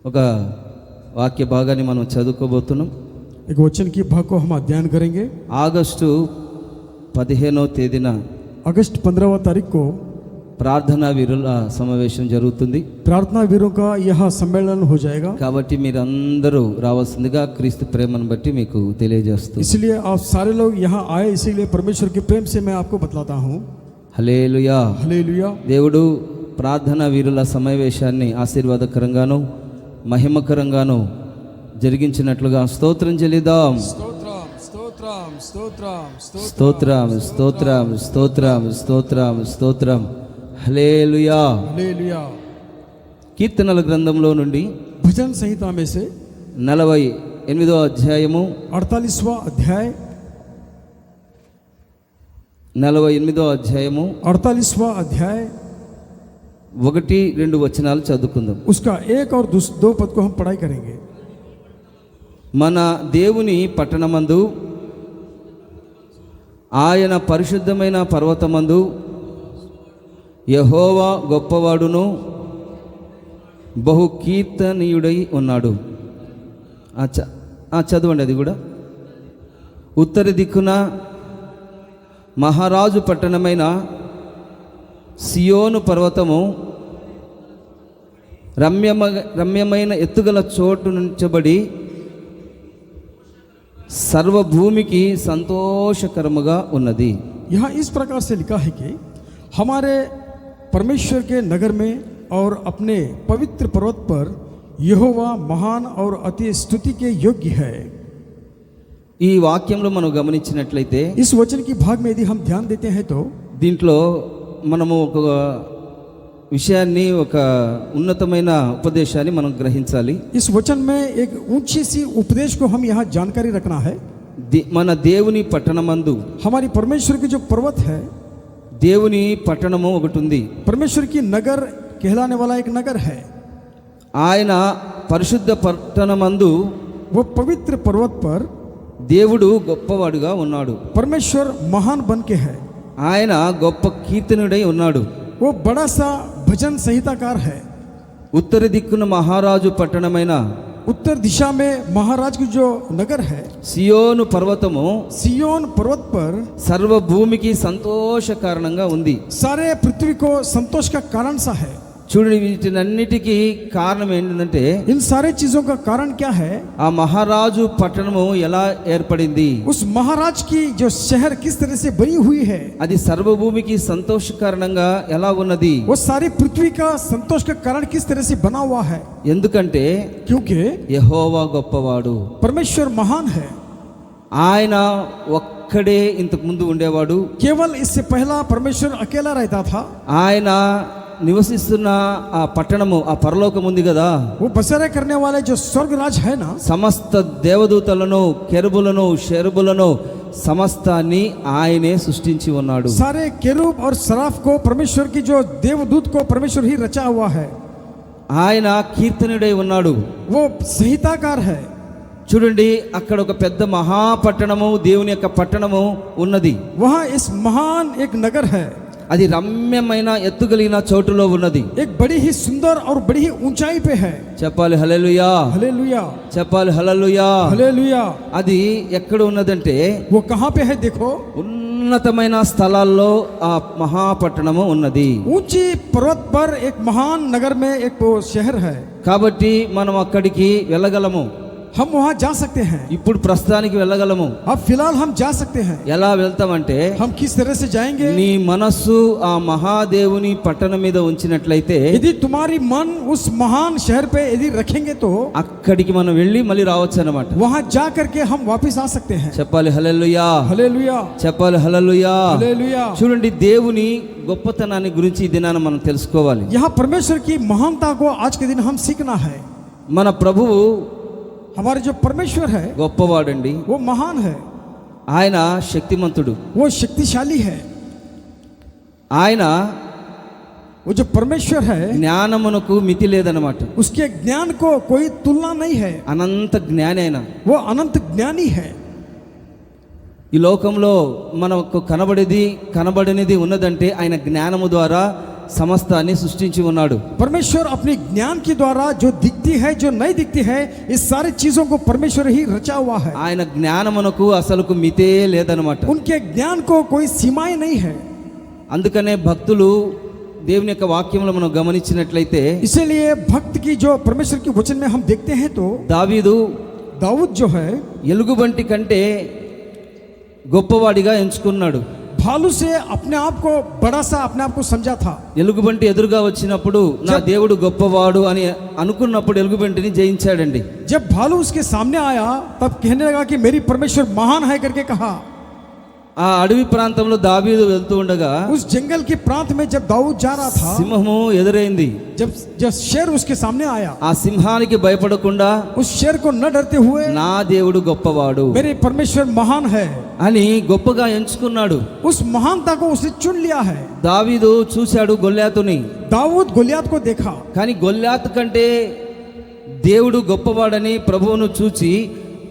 ఒక వాక్య భాగాన్ని మనం చదువుకోబోతున్నాం. एक वचन की भाग को हम अध्ययन करेंगे। ఆగస్టు 15వ తేదీన अगस्त 15 तारीख को ప్రార్థనా వీరుల సమావేశం జరుగుతుంది. प्रार्थना वीरों का यह सम्मेलन हो जाएगा। కాబట్టి మీరందరూ రావాల్సిందిగా క్రీస్తు ప్రేమను బట్టి మీకు తెలియజేస్తున్నాను. इसलिए आप सारे लोग यहाँ आए, इसीलिए परमेश्वर के प्रेम से मैं आपको बतलाता हूँ। హల్లెలూయా. हालेलुया। దేవుడు ప్రార్థనా వీరుల సమావేశాన్ని ఆశీర్వాదకరంగాను మహిమకరంగాను జరిగించినట్లుగా స్తోత్రం చెల్లిద్దాం. స్తోత్రం స్తోత్రం స్తోత్రం స్తోత్రం స్తోత్రం స్తోత్రం స్తోత్రం స్తోత్రం. హల్లెలూయా. हालेलुया। కీర్తనల గ్రంథంలో నుండి भजन संहिता में से 48వ అధ్యాయము 48वां अध्याय 48వ అధ్యాయము 48वां अध्याय 1-2 వచనాలు చదువుకుందాం. उसका 1 और 2 पद को हम पढ़ाई करेंगे। మన దేవుని పట్టణమందు ఆయన పరిశుద్ధమైన పర్వతమందు యెహోవా గొప్పవాడును బహు కీర్తనీయుడై ఉన్నాడు. చదవండి అది కూడా. ఉత్తర దిక్కున మహారాజు పట్టణమైన సియోను పర్వతము రమ్యమైన ఎత్తుగల చోటు నుంచబడి సర్వభూమికి సంతోషకరముగా ఉన్నది. यहाँ इस प्रकार से लिखा है कि हमारे परमेश्वर के नगर में और अपने पवित्र पर्वत पर यहोवा महान और अति स्तुति के योग्य है। ఈ వాక్యంలో మనం గమనించినట్లయితే इस वचन की भाग में यदि हम ध्यान देते हैं तो దీంట్లో మనము ఒక విషయాన్ని, ఒక ఉన్నతమైన ఉపదేశాన్ని మనం గ్రహించాలి. इस वचन में एक ऊंची सी उपदेश को हम यहाँ जानकारी रखना है। మన దేవుని పట్టణమందు, हमारी परमेश्वर की जो पर्वत है, దేవుని పట్టణము ఒకటి ఉంది. परमेश्वर की नगर कहलाने वाला एक नगर है। ఆయన పరిశుద్ధ పట్టణమందు वो पवित्र पर्वत पर దేవుడు గొప్పవాడుగా ఉన్నాడు. परमेश्वर महान बन के है। ఆయన గొప్ప కీర్తనుడై ఉన్నాడు. वो बड़ा सा भजन संहिताकार है। ఉత్తర దిక్కున మహారాజు పట్టణమైన उत्तर दिशा में महाराज की जो नगर है సియోను పర్వతము सियोन पर्वत पर సర్వభూమికి సంతోష కారణంగా ఉంది. सारे पृथ्वी को संतोष का कारण सा है। చూడండి, వీటన్నిటికీ కారణం ఏంటంటే इन सारे चीजों का कारण क्या है? ఆ మహారాజు పట్టణము ఎలా ఏర్పడింది, उस महाराज की जो शहर किस तरह से बनी हुई है, అది సర్వభూమికి సంతోష కారణంగా ఎలా ఉన్నది. वो सारी पृथ्वी का संतोष का कारण किस तरह से बना हुआ है? ఎందుకంటే क्योंकि యెహోవా గొప్పవాడు. परमेश्वर महान है। ఆయన ఒక్కడే ఇంతకు ముందు ఉండేవాడు. केवल इससे पहला परमेश्वर अकेला रहता था। ఆయన నివసిస్తున్న ఆ పట్టణము, ఆ పరలోకం ఉంది కదా, वो बसेरा करने वाले जो स्वर्ग राज है ना, సమస్త దేవదూతలను, కెరూబులను, షెరుబులను సమస్తాన్ని ఆయనే సృష్టించి ఉన్నాడు. सारे केरूब और सराफ को परमेश्वर की जो देवदूत को परमेश्वर ही रचा हुआ है। ఆయన కీర్తనుడై ఉన్నాడు. वो संहिताकार है। చూడండి, అక్కడ ఒక పెద్ద మహాపట్టణము, దేవుని యొక్క పట్టణము ఉన్నది. वहाँ इस महान एक नगर है। అది రమ్యమైన ఎత్తుగలిగిన చోటులో ఉన్నది. एक बड़ी ही सुंदर और बड़ी ही ऊंचाई पे है। చెప్పాలి హల్లెలూయా, हालेलुया, చెప్పాలి హల్లెలూయా. हालेलुया। అది ఎక్కడ ఉన్నదంటే वो कहाँ पे है? देखो, ఉన్నతమైన స్థలాల్లో ఆ మహాపట్టణము ఉన్నది. ऊंची पर्वत पर एक महान नगर में एक वो शहर है। కాబట్టి మనం అక్కడికి వెళ్ళగలము. हम वहाँ जा सकते हैं। ఇప్పుడు ప్రస్తుతానికి వెళ్ళగలము. अब फिलहाल हम जा सकते हैं। ఎలా వెళ్తామంటే, हम किस तरह से जाएंगे? నీ మనస్సు ఆ మహాదేవుని పట్టణం మీద ఉంచినట్లయితే, यदि तुम्हारी मन उस महान शहर पे यदि रखेंगे तो అక్కడికి మనం వెళ్ళి మళ్ళీ రావచ్చు అన్నమాట. वहाँ जा करके हम वापस आ सकते हैं। చెప్పాలి హల్లెలూయా, हालेलुया, చెప్పాలి హల్లెలూయా. हालेलुया। చూడండి, దేవుని గొప్పతనాన్ని గురించి ఈ దినాన మనం తెలుసుకోవాలి. यहाँ परमेश्वर की महानता को आज के दिन हम सीखना है। మన ప్రభువు हमारे जो परमेश्वर है గొప్పవాడండి. वो महान है। ఆయన శక్తిమంతుడు. वो शक्तिशाली है। ఆయన वो जो परमेश्वर है జ్ఞానమునకు మితి లేదన్నమాట. उसके ज्ञान को कोई तुलना नहीं है। అనంత జ్ఞాని ఆయన. वो अनंत ज्ञानी है। ఈ లోకంలో మనకు కనబడేది కనబడనిది ఉన్నదంటే ఆయన జ్ఞానము ద్వారా సమస్తాన్ని సృష్టించి ఉన్నాడు. परमेश्वर अपने ज्ञान के द्वारा जो दिखती है जो नहीं दिखती है इस सारी चीजों को परमेश्वर ही रचा हुआ है। ఆయన జ్ఞానమునకు అసలుకు మితే లేదనమాట. उनके ज्ञान को कोई सीमाएं नहीं है। అందుకనే భక్తులు దేవుని యొక్క వాక్యంలో మనం గమనించినట్లయితే इसीलिए भक्त की जो परमेश्वर के वचन में हम देखते हैं तो దావీదు दाऊद जो है ఎలుగుబంటి కంటే గొప్పవాడిగా ఎంచుకున్నాడు. भालू से अपने आप को बड़ा सा अपने आप को समझा था। ఎలుగుబంటి ఎదురుగా వచ్చినప్పుడు నా దేవుడు గొప్పవాడు అని అనుకున్నప్పుడు ఎలుగుబంటిని జయించాడండి. जब भालू उसके सामने आया तब कहने लगा कि मेरी परमेश्वर महान है करके कहा। ఆ అడవి ప్రాంతంలో దావీదు వెళ్తూ ఉండగా उस जंगल के प्रांत में जब दाऊद जा रहा था సింహము ఎదురైంది. जब शेर उसके सामने आया ఆ సింహానికి భయపడకుండా उस शेर को न डरते हुए నా దేవుడు గొప్పవాడు मेरे परमेश्वर महान है అని గొప్పగా ఎంచుకున్నాడు. उस महानता को उसने चुन लिया है। దావీదు చూశాడు గొల్యాతుని. दाऊद गोलियत को देखा కానీ గొల్యాతు కంటే దేవుడు గొప్పవాడని ప్రభువును చూచి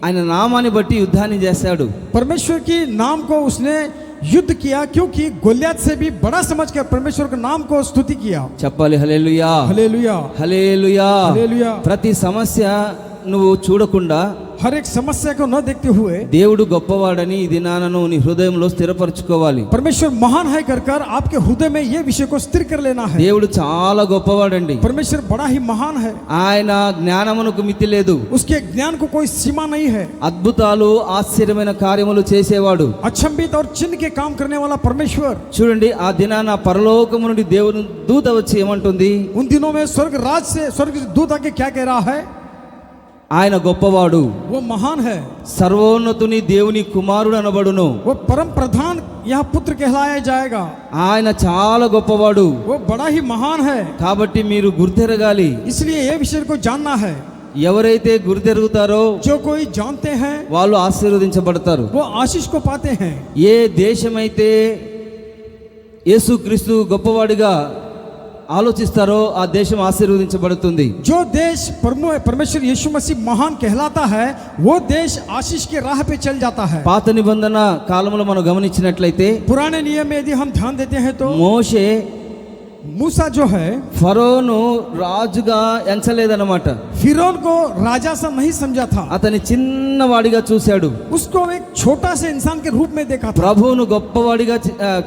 ఆయన నామాన్ని బట్టి యుద్ధాన్ని చేశాడు. परमेश्वर की नाम को उसने युद्ध किया क्योंकि गोलियत से भी बड़ा समझकर परमेश्वर के नाम को स्तुति किया। చెప్పాలి హల్లెలూయా, हालेलुया హల్లెలూయా. हालेलुया। ప్రతి సమస్య నువ్వు చూడకుండా हर एक समस्या को न देखते हुए దేవుడు గొప్పవాడని ఈ దినానను నీ హృదయంలో స్థిరపరచుకోవాలి. परमेश्वर महान है कर कर आपके हृदय में ये विषय को स्थिर कर लेना है। దేవుడు చాలా గొప్పవాడండి. परमेश्वर बड़ा ही महान है। ఆయన జ్ఞానమునకు మితి లేదు. उसके ज्ञान को कोई सीमा नहीं है। అద్భుతాలు ఆశ్చర్యమైన కార్యములు చేసేవాడు. अचंभित और चिन्ह के काम करने वाला परमेश्वर। చూడండి ఆ దినాన పరలోకము నుండి దేవుని దూత వచ్చి ఏమంటుంది? उन दिनों में स्वर्ग राज से स्वर्ग दूत आके क्या कह रहा है? ఆయన గొప్పవాడు, वो महान है, సర్వోన్నతుని దేవుని కుమారుడు అనబడును. वो परम प्रधान यह पुत्र कहलाया जाएगा। ఆయన చాలా గొప్పవాడు. वो बड़ा ही महान है। కాబట్టి మీరు గుర్తెరగాలి. इसलिए ये विषय को जानना है। ఎవరైతే గుర్తెరుగుతారో जो कोई जानते हैं వాళ్ళు ఆశీర్వదించబడతారు. वो आशीष को पाते हैं। ఏ దేశమైతే యేసుక్రీస్తు గొప్పవాడిగా ఆలోచిస్తారో ఆ దేశం ఆశీర్వదించబడుతుంది. जो देश परमेश्वर यीशु मसीह महान कहलाता है वो देश आशीष के राह पे चल जाता है। పాత నిబంధన కాలంలో మనం గమనించినట్లయితే पुराने नियम में यदि हम ध्यान देते हैं तो మోషే मूसा जो है ఫరోను రాజుగా ఎంచలేదన్నమాట. फिरौन को राजा सा नहीं समझा था। అతని చిన్నవాడిగా చూశాడు. उसको एक छोटा से इंसान के रूप में देखा था। ప్రభువును గొప్పవాడిగా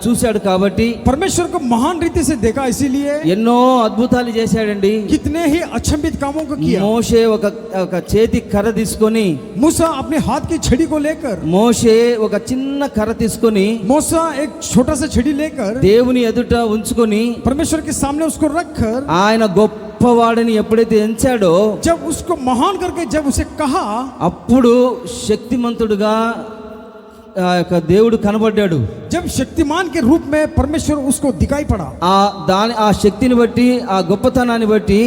చూశాడు కాబట్టి परमेश्वर को महान रीति से देखा, इसीलिए ఎన్నో అద్భుతాలు చేశాడండి. कितने ही अचंभित कामों को किया। మోషే ఒక చేతి కర్ర తీసుకొని मूसा अपने हाथ की छड़ी को लेकर మోషే ఒక చిన్న కర్ర తీసుకొని मूसा एक छोटा सा छड़ी लेकर దేవుని ఎదుట ఉంచుకొని परमेश्वर के सामने उसको रखकर ఆయన గొప్పవాడిని ఎప్పుడైతే ఎంచాడో जब उसको महान करके जब उसे कहा అప్పుడు శక్తిమంతుడుగా ఆ యొక్క దేవుడు కనబడ్డాడు. जब शक्तिमान के रूप में परमेश्वर उसको दिखाई पड़ा। ఆ శక్తిని బట్టి ఆ గొప్పతనాన్ని బట్టి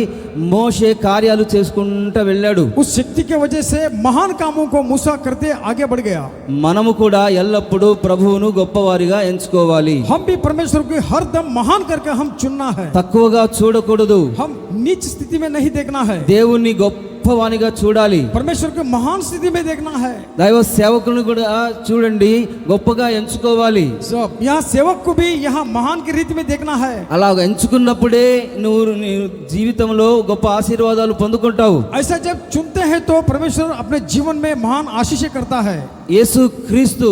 మోషే కార్యాలు చేసుకుంటూ వెళ్ళాడు. उस शक्ति के वजह से महान कामों को मूसा करते आगे बढ़ गया। మనము కూడా ఎల్లప్పుడూ ప్రభువును గొప్పవారిగా ఎంచుకోవాలి. हम भी परमेश्वर को हर दम महान करके हम चुनना है। తక్కువగా చూడకూడదు. हम नीच स्थिति में नहीं देखना है। దేవుణ్ణి గొప్పవానిగా చూడాలి. परमेश्वर को महान स्थिति में देखना है। దైవ సేవకులను కూడా చూడండి గొప్పగా ఎంచుకోవాలి. यहाँ सेवक को भी यहाँ महान की रीति में देखना है। అలా ఎంచుకున్నప్పుడే నువ్వు నీ జీవితంలో గొప్ప ఆశీర్వాదాలు పొందుకుంటావు. ऐसा जब चुनते हैं तो परमेश्वर अपने जीवन में महान आशीषें करता है। యేసు క్రీస్తు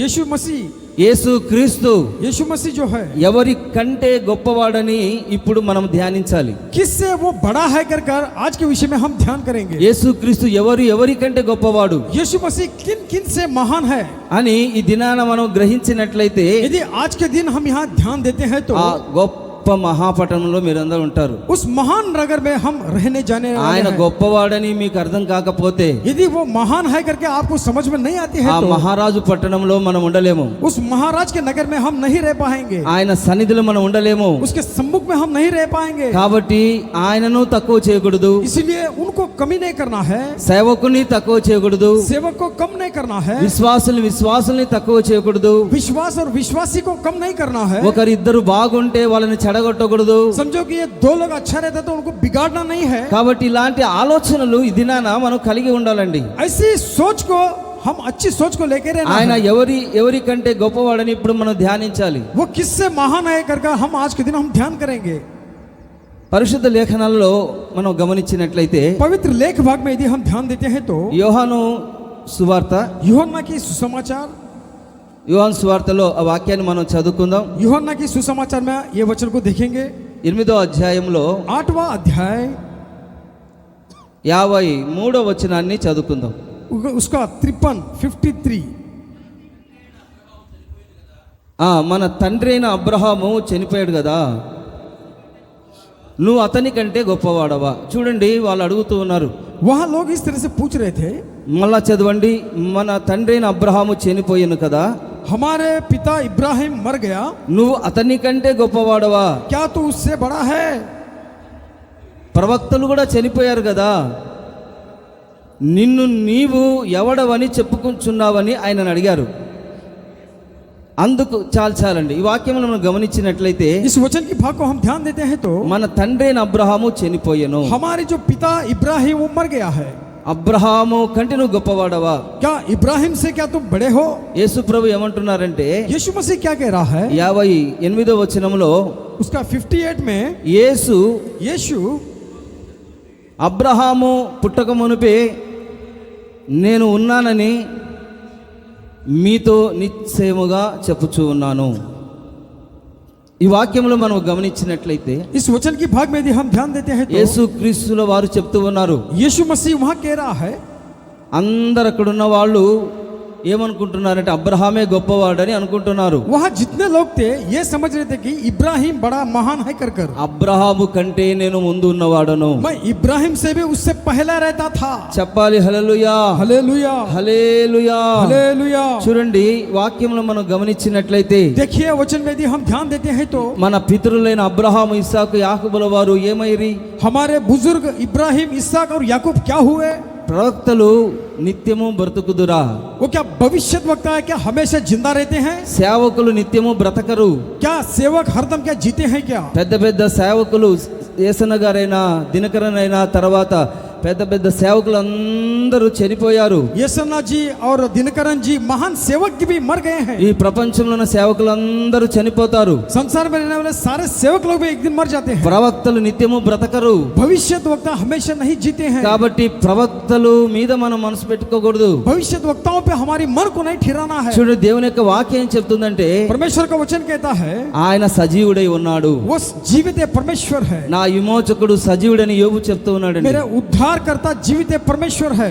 यीशु मसीह యేసు मसीह जो है ఎవరి కంటే గొప్పవాడని ఇప్పుడు మనం ధ్యానించాలి. किससे वो बड़ा है कर कर आज के विषय में हम ध्यान करेंगे। యేసుక్రీస్తు ఎవరి కంటే గొప్పవాడు यीशु मसीह किन किन से महान है అని ఈ దినాన మనం గ్రహించినట్లయితే यदि आज के दिन हम यहाँ ध्यान देते हैं तो ఆ గొప్ప మహాపట్టణంలో మీరందరూ ఉంటారు. उस महान नगर में हम रहने जाने वाले ఆయన हैं। గొప్పవాడని మీకు అర్థం కాకపోతే यदि वो महान है करके आपको समझ में नहीं आती है ఆ तो మహారాజు పట్టణంలో మనం ఉండలేము. उस महाराज के नगर में हम नहीं रह पाएंगे। ఆయన సన్నిధిలో మనం ఉండలేము. उसके सम्मुख में हम नहीं रह पाएंगे। కాబట్టి ఆయనను తక్కువ చేయకూడదు, इसलिए उनको कमी नहीं करना है। సేవకుని తక్కువ చేయకూడదు, सेवक को कम नहीं करना है। విశ్వాసుల్ని తక్కువ చేయకూడదు. विश्वास और विश्वासी को कम नहीं करना है। ఒకరిద్దరు బాగుంటే వాళ్ళని చెడగొట్టకూడదు. समझो कि ये दो लोग अच्छा रहता तो उनको बिगाड़ना नहीं है। కాబట్టి ఇలాంటి ఆలోచనలు ఈ దినాన మనం కలిగి ఉండాలండి. ऐसी सोच को हम अच्छी सोच को लेकर रहना ఆయన है। ఎవరి కంటే గొప్పవాడని ఇప్పుడు మనం ధ్యానించాలి. वो किससे महान है करके हम आज के दिन हम ध्यान करेंगे। పరిశుద్ధ లేఖనాలలో మనం గమనించినట్లయితే पवित्र लेख भाग में यदि हम ध्यान देते हैं तो యోహాను సువార్త, यूहन्ना की सुसमाचार, యోహాను సువార్తలో ఆ వాక్యాన్ని మనం చదువుకుందాం. यूहन्ना की सुसमाचार में ये वचन को देखेंगे। 8వ అధ్యాయంలో 8वां अध्याय 53వ వచనాన్ని చదువుకుందాం. उसका 53 మన తండ్రి అయిన అబ్రహాము చనిపోయాడు కదా, నువ్వు అతని కంటే గొప్పవాడవా? చూడండి, వాళ్ళు అడుగుతూ ఉన్నారు. वहाँ लोग इस तरह से पूछ रहे थे, మళ్ళా చదవండి. మన తండ్రి అయిన అబ్రహాము చనిపోయాను కదా, हमारे पिता इब्राहिम मर गया, నువ్వు అతని కంటే గొప్పవాడవా? क्या तू उससे बड़ा है? ప్రవక్తలు కూడా చనిపోయారు కదా, నిన్ను నీవు ఎవడవని చెప్పుకుంటున్నావని ఆయనను అడిగారు. అందుకు చాలండి. ఈ వాక్యమును మనం గమనించినట్లయితే इस वचन की भाग को हम ध्यान देते हैं तो మన తండ్రి అయిన అబ్రహాము చనిపోయాను, हमारे जो पिता इब्राहिम वो मर गया है। అబ్రహాము కంటే నువ్వు గొప్పవాడవా? क्या इब्राहिम से क्या तुम बड़े हो? యేసు ప్రభు ఏమంటున్నారంటే यीशु मसीह क्या कह रहा है? 58వ వచనంలో उसका 58 में యేసు यीशु అబ్రహాము పుట్టక మునుపే నేను ఉన్నానని మీతో నిశ్చయముగా చెప్పుచూ ఉన్నాను. ఈ వాక్యంలో మనం గమనించినట్లయితే इस वचन की भाग में यदि हम ध्यान देते हैं तो యేసు క్రీస్తుల వారు చెప్తూ ఉన్నారు. यीशु मसीह वहाँ कह रहा है, అందరు అక్కడ ఉన్న వాళ్ళు ఏమనుకుంటున్నారంటే అబ్రహామే గొప్పవాడని అనుకుంటున్నారు. वहाँ जितने लोग थे ये समझ रहे थे कि इब्राहिम बड़ा महान है कर कर, అబ్రహాము కంటే నేను ముందు ఉన్నవాడను. मैं इब्राहिम से भी उससे पहला रहता था। చెప్పాలి హల్లెలూయా, हालेलुया, హల్లెలూయా. हालेलुया। చూడండి, వాక్యంలో మనం గమనించినట్లయితే देखिए वचन में यदि हम ध्यान देते हैं तो మన పితరులైన అబ్రహాము, ఇస్సాకు, యాకోబుల వారు ఏమైరి? हमारे बुजुर्ग इब्राहिम, इसहाक और याकूब क्या हुए? ప్రవక్తలు నిత్యము బ్రతుకుదురా? वो क्या भविष्य वक्ता है? क्या हमेशा जिंदा रहते हैं? సేవకులు నిత్యము బ్రతకరు. क्या सेवक हरदम क्या जीते हैं? क्या పెద్ద పెద్ద సేవకులు యేసన్న గారైనా, దినకరన్ అయినా, తర్వాత పెద్ద పెద్ద సేవకులు అందరూ చనిపోయారు. येसन्ना जी और दिनकरन जी महान सेवक भी मर गए हैं। ఈ ప్రపంచంలో ఉన్న సేవకులు అందరూ చనిపోతారు. संसार में रहने वाले सारे सेवक लोग भी एक दिन मर जाते हैं। ప్రవక్తలు నిత్యము బ్రతకరు. भविष्य वक्ता हमेशा नहीं जीते हैं। కాబట్టి ప్రవక్తలు మీద మనం మనసు పెట్టుకోకూడదు. भविष्य वक्ताओं पे हमारी मन को नहीं ठिराना है। చూడు, దేవుని యొక్క వాక్యం ఏం చెప్తుందంటే परमेश्वर का वचन कहता है ఆయన సజీవుడై ఉన్నాడు. वो जीवित परमेश्वर है। నా విమోచకుడు సజీవుడని యోబు చెప్తూ ఉన్నాడండి. मेरे उद्धार करता जीवित परमेश्वर है।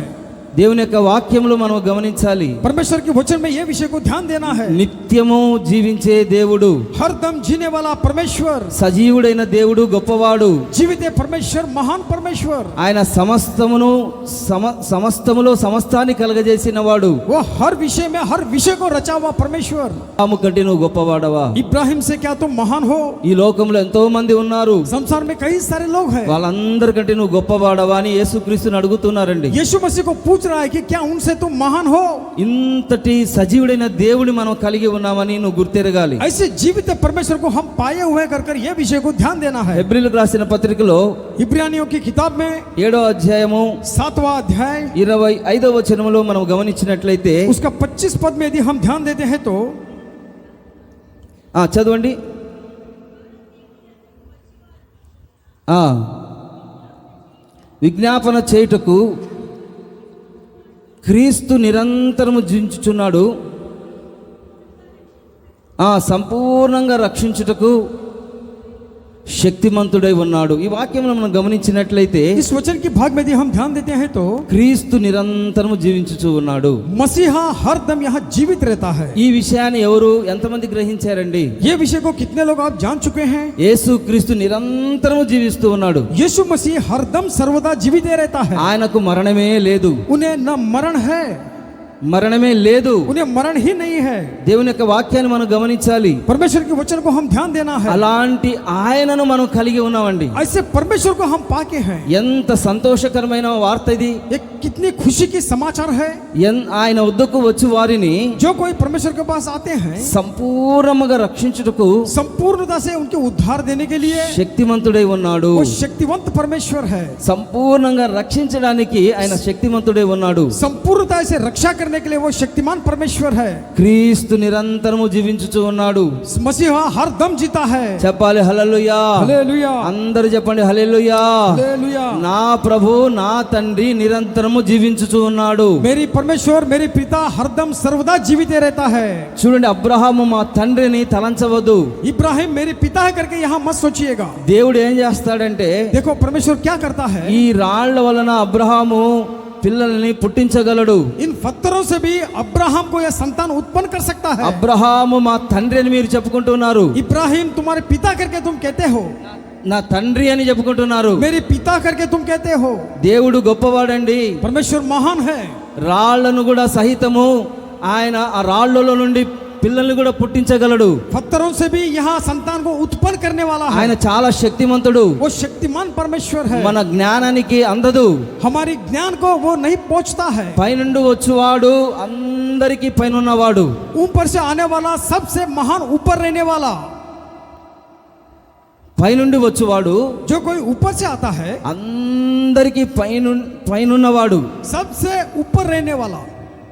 దేవుని యొక్క వాక్యంలో మనం గమనించాలి. परमेश्वर के वचन में यह विषय को ध्यान देना है। నిత్యము జీవించే దేవుడు, हरदम जीने वाला परमेश्वर, సజీవుడైన దేవుడు, గొప్పవాడు. जीवित परमेश्वर, महान परमेश्वर, ఆయన సమస్తములో సమస్తాన్ని కలగజేసిన వాడు. वो हर विषय में हर विषय को रचा हुआ परमेश्वर। ఆము కంటే నువ్వు గొప్పవాడవా? इब्राहिम से क्या तुम महान हो? ఈ లోకంలో ఎంతో మంది ఉన్నారు, संसार में कई सारे लोग हैं। వాళ్ళందరికంటే నువ్వు గొప్పవాడవా అని యేసుక్రీస్తుని అడుగుతున్నారండి. यीशु मसीह को पूछ रहा है कि क्या उनसे तुम महान हो? ఇంతటి సజీవుడైన దేవుని మనం కలిగి ఉన్నామని నువ్వు గుర్తెరగాలి. ऐसे जीवित परमेश्वर को हम पाए हुए कर यह विषय को ध्यान देना है। హెబ్రీయులకు రాసిన పత్రికలో इब्रानियों की किताब में 7వ అధ్యాయము 7वां अध्याय 25వ వచనములో మనం గమనించినట్లయితే उसका 25 पद में यदि हम ध्यान देते हैं तो చదవండి. విజ్ఞాపన చేయుటకు క్రీస్తు నిరంతరము జీవించుచున్నాడు, సంపూర్ణంగా రక్షించుటకు శక్తిమంతుడై ఉన్నాడు. ఈ వాక్యంలో మనం గమనించినట్లయితే इस वचन की भाग में यदि हम ध्यान देते हैं तो క్రీస్తు నిరంతరము జీవించుచూ ఉన్నాడు. मसीहा हरदम यहाँ जीवित रहता है। ఈ విషయాన్ని ఎవరు ఎంతమంది గ్రహించారండి? ये विषय को कितने लोग आप जान चुके हैं? యేసు క్రీస్తు నిరంతరము జీవిస్తూ ఉన్నాడు. यीशु मसीह हरदम सर्वदा जीवित रहता है। ఆయనకు మరణమే లేదు. उन्हें न मरण है, మరణమే లేదు. उन्हें मरण ही नहीं है। దేవుని యొక్క వాక్యాన్ని మనం గమనించాలి. परमेश्वर के वचन को हम ध्यान देना है। అలాంటి ఆయనను మనం కలిగి ఉన్నామండి. ऐसे परमेश्वर को हम पाके हैं। ఎంత సంతోషకరమైన వార్త ఇది! ये कितनी खुशी की समाचार है। ఆయన వద్దకు వచ్చి వారిని जो कोई परमेश्वर के पास आते हैं సంపూర్ణముగా రక్షించుటకు संपूर्णता से उनके उद्धार देने के लिए శక్తిమంతుడై ఉన్నాడు. वो शक्तिवंत परमेश्वर है। సంపూర్ణంగా రక్షించడానికి ఆయన శక్తిమంతుడై ఉన్నాడు. संपूर्णता से रक्षा करने करने के लिए वो शक्तिमान परमेश्वर है। క్రీస్తు నిరంతరము జీవించుచు ఉన్నాడు. मसीहा हर दम जीता है। చెప్పాలి హల్లెలూయా. हालेलुया, అందరూ చెప్పండి హల్లెలూయా. हालेलुया। నా ప్రభు నా తండ్రి నిరంతరము జీవించుచు ఉన్నాడు. मेरी परमेश्वर मेरे पिता हरदम सर्वदा जीवित रहता है। చూడండి, అబ్రహాము మా తండ్రిని తలంచవద్దు. इब्राहिम मेरे पिता है करके यहाँ मत सोचिएगा। దేవుడు ఏం చేస్తాడంటే देखो परमेश्वर क्या करता है, ఈ రాళ్ల వలన అబ్రహాము పిల్లల్ని పుట్టించగలడు. इन पत्थरों से भी अब्राहम को यह संतान उत्पन्न कर सकता है। అబ్రహాము మా తండ్రి అని మీరు చెప్పుకుంటున్నారు, इब्राहिम तुम्हारे पिता करके तुम कहते हो, నా తండ్రి అని చెప్పుకుంటున్నారు. मेरे पिता करके तुम कहते हो। దేవుడు గొప్పవాడండి. परमेश्वर महान है। రాళ్లను కూడా సహితము ఆయన ఆ రాళ్లలో నుండి పిల్లల్ని కూడా పుట్టించగలడు. पत्थरों से भी यहाँ संतान को उत्पन्न करने वाला है। ఆయన చాలా శక్తిమంతుడు. वो शक्तिमान परमेश्वर है। మన జ్ఞానానికి అందదు. हमारी ज्ञान को वो नहीं पहुंचता है। పైనుండి వచ్చువాడు అందరికీ పైన ఉన్నవాడు. ऊपर से आने वाला सबसे महान ऊपर रहने वाला, పైనుండి వచ్చువాడు जो कोई ऊपर से आता है అందరికీ పైనున్నవాడు. सबसे ऊपर रहने वाला,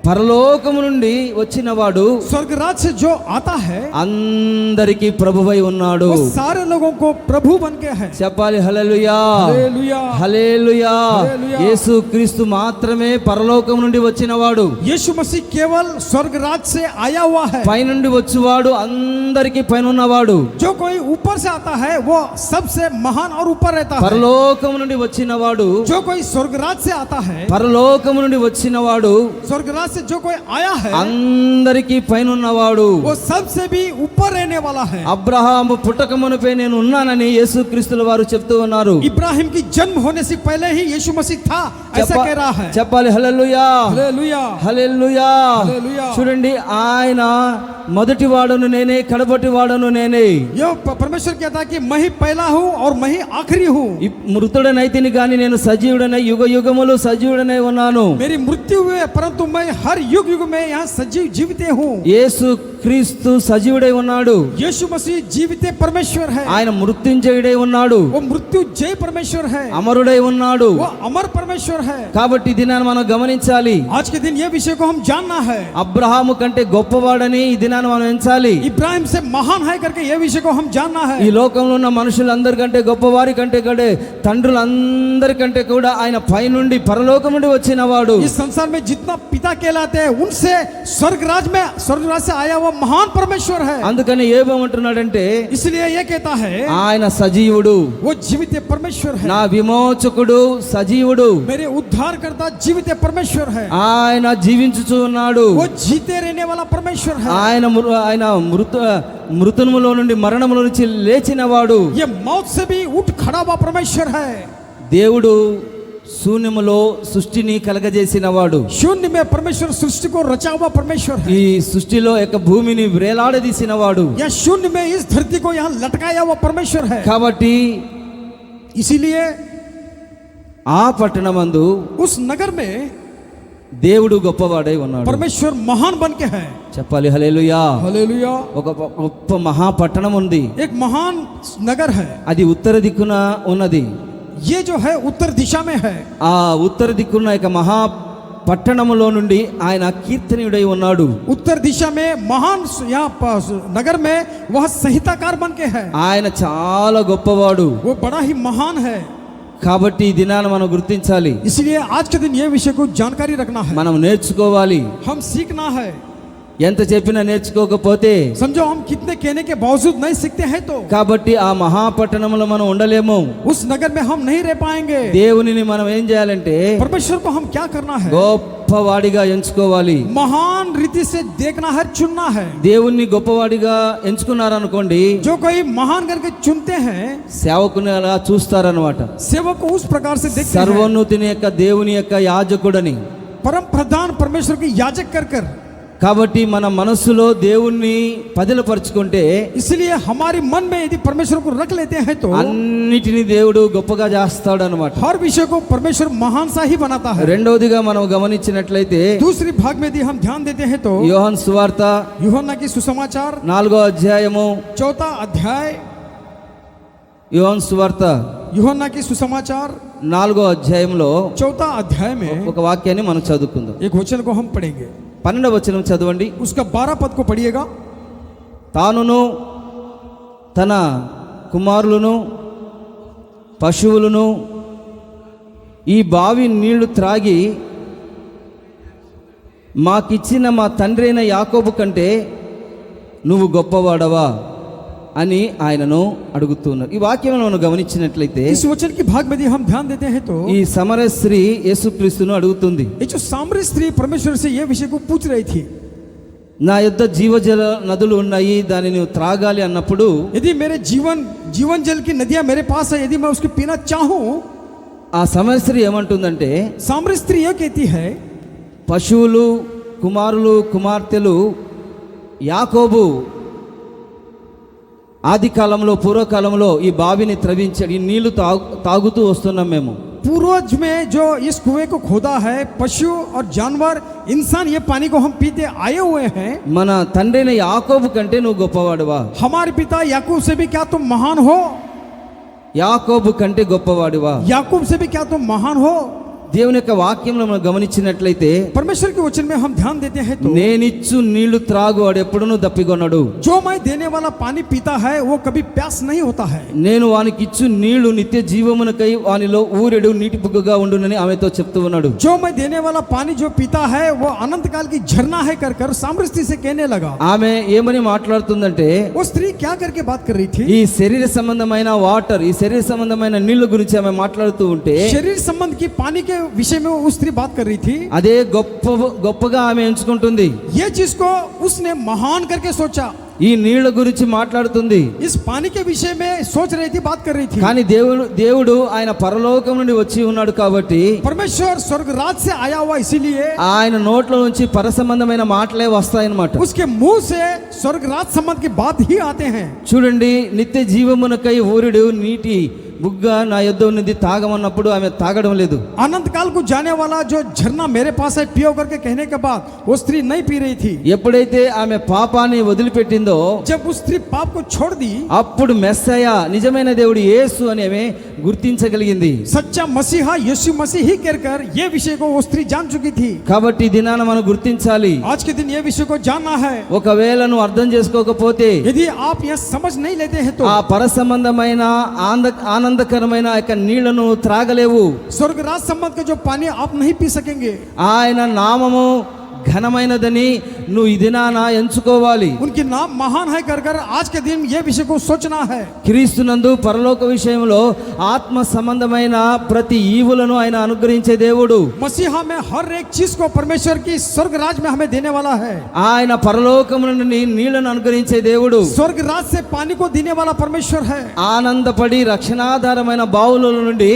పరలోకము నుండి వచ్చినవాడు स्वर्गराज से जो आता है అందరికీ ప్రభువై ఉన్నాడు. वो सारे लोगों को प्रभु बन के है। చెప్పాలి హల్లెలూయా, हालेलुया, హల్లెలూయా. హల్లెలూయా. యేసు క్రీస్తు మాత్రమే పరలోకం నుండి వచ్చినవాడు. यीशु मसीह केवल स्वर्गराज से आया हुआ है। పైనుండి వచ్చువాడు అందరికీ పైన ఉన్నవాడు. जो कोई ऊपर से आता है वो सबसे महान और ऊपर रहता है। పరలోకం నుండి వచ్చినవాడు, जो कोई स्वर्गराज से आता है, పరలోకం నుండి వచ్చినవాడు स्वर्गराज से जो कोई आया है అందరికీ పైన ఉన్నవాడు. वो सबसे भी ऊपर रहने वाला है। అబ్రహాము పుట్టకమునుపై నేను ఉన్నానని యేసుక్రీస్తుల వారు చెప్తూ ఉన్నారు. इब्राहिम की जन्म होने से पहले ही यीशु मसीह था, ऐसा कह रहा है। చెప్పాలి హల్లెలూయా, हालेलुया, హల్లెలూయా. हालेलुया। చూడండి, ఆయన మొదటి వాడను నేనే, కడపటి వాడను నేనే. यो परमेश्वर कहता है कि मैं ही पहला हूँ और मैं ही आखिरी हूँ। మృతుడనైతిని గాని నేను సజీవుడనై యుగ యుగములు సజీవుడనై ఉన్నాను. मेरी मृत्यु हुई है परंतु मैं हर युग युग में यहाँ सजीव जीवित हूँ। యేసు క్రీస్తు సజీవుడై ఉన్నాడు. यीशु मसीह जीवित परमेश्वर है। ఆయన మృత్యుంజయుడై ఉన్నాడు. वो मृत्यु जय परमेश्वर है। అమరుడై ఉన్నాడు. वो अमर परमेश्वर है। కాబట్టి ఈ దినాన్ని మనం గమనించాలి. आज के दिन ये विषय को हम जानना है। అబ్రహాము కంటే గొప్పవాడని ఈ దినాన్ని మనం ఎంచాలి. इब्राहिम से महान है करके ये विषय को हम जानना है। ఈ లోకంలో ఉన్న మనుషులందరికంటే గొప్పవారి కంటే తండ్రులందరికంటే కూడా ఆయన పైనుండి పరలోకం నుండి వచ్చినవాడు. इस संसार में जितना पिता कहलाते हैं उनसे स्वर्गराज से आया हुआ महान परमेश्वर है। అందుకని ఏమంటున్నాడంటే इसलिए ये कहता है ఆయన సజీవుడు, वो जीवित परमेश्वर है। నా విమోచకుడు సజీవుడు, मेरे उद्धारकर्ता जीवित परमेश्वर है। ఆయన జీవించుచు ఉన్నాడు. वो जीते रहने वाला परमेश्वर है। ఆయన మృతుములో నుండి మరణములో నుంచి లేచినవాడు. ये मौत से भी उठ खड़ा हुआ परमेश्वर है। దేవుడు శూన్యములో సృష్టిని కలగజేసినవాడు. शून्य में परमेश्वर सृष्टि को रचा हुआ परमेश्वर है। ఈ సృష్టిలో యొక్క భూమిని వ్రేలాడదీసినవాడు. या शून्य में इस धरती को यहाँ लटकाया हुआ परमेश्वर है। కాబట్టి इसीलिए ఆ పట్టణమందు उस नगर में దేవుడు గొప్పవాడై ఉన్నాడు. परमेश्वर महान बन के है। చెప్పాలి హల్లెలూయా. हालेलुया। ఒక గొప్ప మహాపట్టణం ఉంది. एक महान नगर है। అది ఉత్తర దిక్కున ఉన్నది. ये जो है उत्तर दिशा में है। ఆ ఉత్తర దిక్కున ఒక మహా పట్టణములో నుండి ఆయన కీర్తనీయుడై ఉన్నాడు. उत्तर दिशा में महान यहाँ नगर में वह संहिताकार बन के है। ఆయన చాలా గొప్పవాడు. वो बड़ा ही महान है। కాబట్టి ఈ దినాన్ని మనం గుర్తించాలి. इसलिए आज के दिन ये विषय को जानकारी रखना है। మనం నేర్చుకోవాలి. हम सीखना है। ఎంత చెప్పినా నేర్చుకోకపోతే समझो हम कितने कहने के बावजूद नहीं सीखते हैं तो కాబట్టి ఆ మహాపట్టణంలో మనం ఉండలేము. उस नगर में हम नहीं रह पाएंगे। దేవునిని మనం ఏం చేయాలంటే परमेश्वर को हम क्या करना है? గొప్పవాడిగా ఎంచుకోవాలి. महान रीति से देखना है, चुनना है। దేవుణ్ణి గొప్పవాడిగా ఎంచుకున్నారనుకోండి, जो कोई महान करके चुनते हैं సేవకుని అలా చూస్తారనమాట. सेवक को उस प्रकार से देखते हैं। సర్వోన్నతిని యొక్క దేవుని యొక్క యాజకుడని. परम प्रधान परमेश्वर की याजक कर కాబట్టి మన మనస్సులో దేవుణ్ణి పదిలపరుచుకుంటే, इसलिए हमारे मन में यदि परमेश्वर को रख लेते हैं तो అన్నిటిని దేవుడు గొప్పగా చేస్తాడు అనమాట. हर विषय को परमेश्वर महान सा ही बनाता है। రెండవదిగా మనం గమనించినట్లయితే दूसरी भाग में यदि हम ध्यान देते हैं तो యోహాను సువార్త यूहन्ना की सुसमाचार 4వ అధ్యాయము, 4 अध्याय, యోహాను సువార్త यूहन्ना की सुसमाचार 4వ అధ్యాయంలో 4 अध्याय में ఒక వాక్యాన్ని మనం చదువుకుందాం. एक वचन को हम पढ़ेंगे। 12వ వచనం చదవండి. उसका 12 पद को पढ़िएगा। తానును తన కుమారులను పశువులను ఈ బావి నీళ్లు త్రాగి మాకిచ్చిన మా తండ్రి అయిన యాకోబు కంటే నువ్వు గొప్పవాడవా అని ఆయనను అడుగుతున్నారు. ఈ వాక్యం మనం గమనించినట్లయితే इस वचन की भाग में यदि हम ध्यान देते हैं तो ఈ సమరయ స్త్రీ యేసుక్రీస్తును అడుగుతుంది, ये जो सामरी स्त्री परमेश्वर से ये विषय को पूछ रही थी, నా యొద్ద జీవజల నదులు ఉన్నాయి, దాన్ని నువ్వు త్రాగాలి అన్నప్పుడు यदि मेरे जीवन जल की नदियां मेरे पास है, यदि मैं उसको पीना चाहूं, ఆ సమరయ స్త్రీ ఏమంటుందంటే, सामरी स्त्री यह कहती है, పశువులు కుమారులు కుమార్తెలు యాకోబు ఆది కాలంలో పూర్వకాలంలో ఈ బావిని త్రవించాడు, ఈ నీళ్లు తాగుతూ వస్తున్నాం మేము. पूर्वज में जो इस कुएं को खोदा है, पशु और जानवर इंसान ये पानी को हम पीते आए हुए हैं। మన తండ్రి అయిన యాకోబు కంటే నువ్వు గొప్పవాడివా, हमारे पिता याकूब से भी क्या तुम महान हो, యాకోబు కంటే గొప్పవాడివా, याकूब से भी क्या तुम महान हो। దేవుని యొక్క వాక్యంలో మనం గమనించినట్లయితే परमेश्वर के वचन में हम ध्यान देते हैं तो నేనిచ్చు నీళ్లు త్రాగు వాడు ఎప్పుడునూ దప్పికొనడు, जो मैं देने वाला पानी पीता है वो कभी प्यास नहीं होता है। నేను వానికి ఇచ్చు నీళ్లు నిత్య జీవమునకై వానిలో ఊరెడు నీటి బుగ్గగా ఉండునని ఆమెతో చెప్తూ ఉన్నాడు. जो मैं देने वाला पानी जो पीता है वो अनंत काल की झरना है कर सामर्थ्य से कहने लगा। ఆమె ఏమని మాట్లాడుతుందంటే, वो स्त्री क्या करके बात कर रही थी, ఈ శరీర సంబంధమైన వాటర్, ఈ శరీర సంబంధమైన నీళ్ల గురించి ఆమె మాట్లాడుతూ ఉంటే शरीर संबंध की पानी के विषय में वो स्त्री बात कर रही थी। అదే గొప్పగా ఆమె ఎంచుకుంటుంది. ये चीज को उसने महान करके सोचा, ఈ నీళ్ల గురించి మాట్లాడుతుంది, इस पानी के विषय में सोच रही थी, बात कर रही थी। కానీ దేవుడు ఆయన పరలోకం నుండి వచ్చి ఉన్నాడు కాబట్టి परमेश्वर स्वर्ग राज से आया हुआ, इसीलिए ఆయన నోట్లో నుంచి పర సంబంధమైన మాటలే వస్తాయన్నమాట. उसके मुंह से स्वर्ग राज संबंध की बात ही आते हैं। చూడండి, నిత్య జీవమునకై ఊరుడు నీటి బుగ్గ నా యొద్ద ఉన్నది తాగమన్నప్పుడు ఆమె తాగడం లేదు. अनंत काल को जाने वाला जो झरना मेरे पास है पियो करके कहने के बाद वो स्त्री नहीं पी रही थी। ఎప్పుడైతే ఆమె పాపాన్ని వదిలిపెట్టిందో, जब उस स्त्री पाप को छोड़ दी, అప్పుడు మెస్సయ నిజమైన దేవుడు యేసు అని ఆమె గుర్తించగలిగింది. सच्चा मसीहा यीशु मसीह ही कहकर ये विषय को वो स्त्री जान चुकी थी। కాబట్టి ఈ దినాన మనం గుర్తించాలి. आज के दिन ये विषय को जानना है। ఒకవేళ నువ్వు అర్థం చేసుకోకపోతే, यदि आप यह समझ नहीं लेते हैं तो ఆ పర సంబంధమైన ఆనందకరమైన యొక్క నీళ్లను త్రాగలేవు. स्वर्ग राज संबंध का जो पानी आप नहीं पी सकेंगे। ఆయన నామము ఘనమైనదని నువ్వు ఈ దినాన ఎంచుకోవాలి. उनके नाम महान है कर आज के दिन ये विषय को सोचना है। క్రీస్తునందు పరలోక విషయంలో ఆత్మ సంబంధమైన ప్రతి ఈవులను ఆయన అనుగ్రహించే దేవుడు. मसीहा में हर एक चीज को परमेश्वर की स्वर्ग राज में हमें देने वाला है। ఆయన పరలోకము నుండి నీళ్లను అనుగ్రహించే దేవుడు. स्वर्ग राज से पानी को देने वाला परमेश्वर है। ఆనందపడి రక్షణాధారమైన బావుల నుండి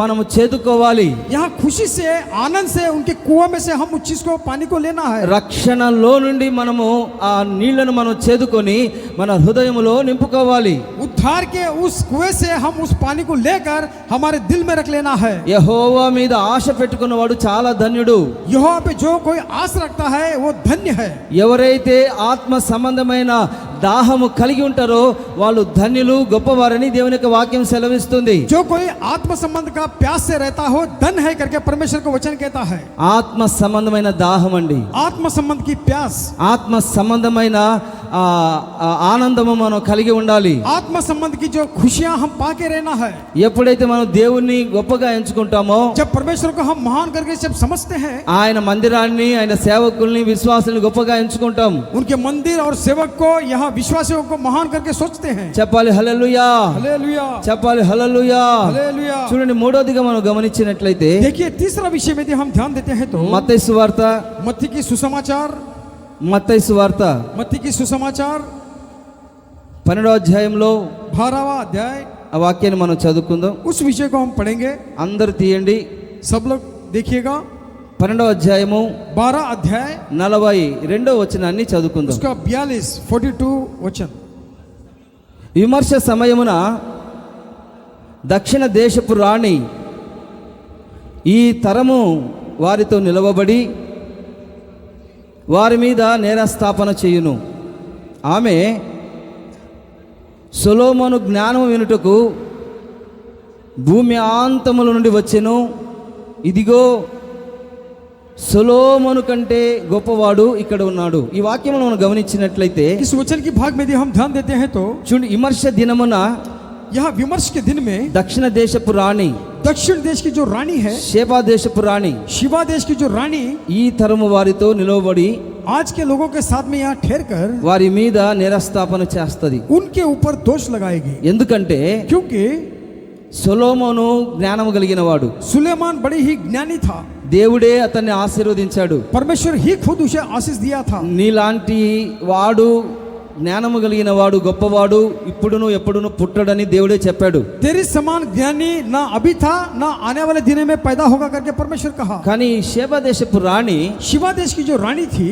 మనము చేదుకోవాలి. यहाँ खुशी से आनंद से उनके कुआं में से हम उस चीज को पानी को लेना है। రక్షణలో నుండి మనము ఆ నీళ్లను మనం చేదుకొని మన హృదయములో నింపుకోవాలి. उद्धार के उस कुएं से हम उस पानी को लेकर हमारे दिल में रख लेना है। యెహోవా మీద ఆశ పెట్టుకున్నవాడు చాలా ధన్యుడు. यहोवा पे जो कोई आस रखता है वो धन्य है। ఎవరైతే ఆత్మ సంబంధమైన దాహము కలిగి ఉంటారో వాళ్ళు ధన్యులు, గొప్పవారని దేవుని యొక్క వాక్యం సెలవిస్తుంది. जो कोई आत्म संबंध का प्यास से रहता हो धन है करके परमेश्वर का वचन कहता है। ఆత్మ సంబంధమైన దాహం అండి, आत्म संबंध की प्यास, ఆత్మ సంబంధమైన ఆనందము మనం కలిగి ఉండాలి. आत्म संबंध की जो खुशियां हम पाके रहना है। ఎప్పుడైతే మనం దేవుణ్ణి గొప్పగా ఎంచుకుంటామో, जब परमेश्वर को हम महान करके जब समझते हैं, ఆయన మందిరాన్ని, ఆయన సేవకుల్ని, విశ్వాసుల్ని గొప్పగా ఎంచుకుంటాం. उनके मंदिर और सेवक को यहाँ विश्वासियों को महान करके सोचते हैं। చెప్పాలి హల్లెలూయా, हालेलुया, చెప్పాలి హల్లెలూయా. हालेलुया। చూడండి, మూడోదిగా మనం గమనించినట్లయితే देखिए तीसरा विषय में यदि हम ध्यान देते हैं तो మత్తయి సువార్త, मत्ती की सुसमाचार, మత్తయి సువార్త मत्ती की सुसमाचार 12వ అధ్యాయంలో 12वां अध्याय, ఆ వాక్యాన్ని మనం చదువుకుందాం. उस विषय को हम पढ़ेंगे। అందరు తీయండి. सब लोग देखिएगा। 12వ అధ్యాయము 12 अध्याय 42వ వచనాన్ని చదువుకుందాం. उसका 42 वचन। విమర్శ సమయమున దక్షిణ దేశపు రాణి ఈ తరము వారితో నిలవబడి వారి మీద నేరస్థాపన చేయును. ఆమె సొలొమోను జ్ఞానం వినుటకు భూమి ఆంతముల నుండి వచ్చెను. ఇదిగో సొలొమోను కంటే గొప్పవాడు ఇక్కడ ఉన్నాడు. ఈ వాక్యం మనం గమనించినట్లయితే इस वचन की भाग में यदि हम ध्यान देते हैं तो చూడండి, విమర్శ దినమున यहाँ विमर्श के दिन में దక్షిణ దేశపు రాణి, दक्षिण देश की जो रानी है, షేబా దేశపు రాణి शिवा देश की जो रानी ఈ తరము వారితో నిలవబడి आज के लोगों के साथ में यहाँ ठहर कर వారి మీద నేరస్థాపన చేస్తది. उनके ऊपर दोष लगाएगी, ఎందుకంటే क्योंकि సొలొమోను జ్ఞానము కలిగిన వాడు. सुलेमान बड़े ही ज्ञानी था, దేవుడే అతన్ని ఆశీర్వదించాడు. परमेश्वर ही खुद उसे आशीष दिया था। నీలాంటి వాడు, జ్ఞానము కలిగిన వాడు, గొప్పవాడు ఇప్పుడును ఎప్పుడును పుట్టడని దేవుడే చెప్పాడు. तेरे समान ज्ञानी ना अभी था ना आने वाले दिन में पैदा होगा करके परमेश्वर कहा। కానీ షేబా దేశపు రాణి शिवा देश की जो रानी थी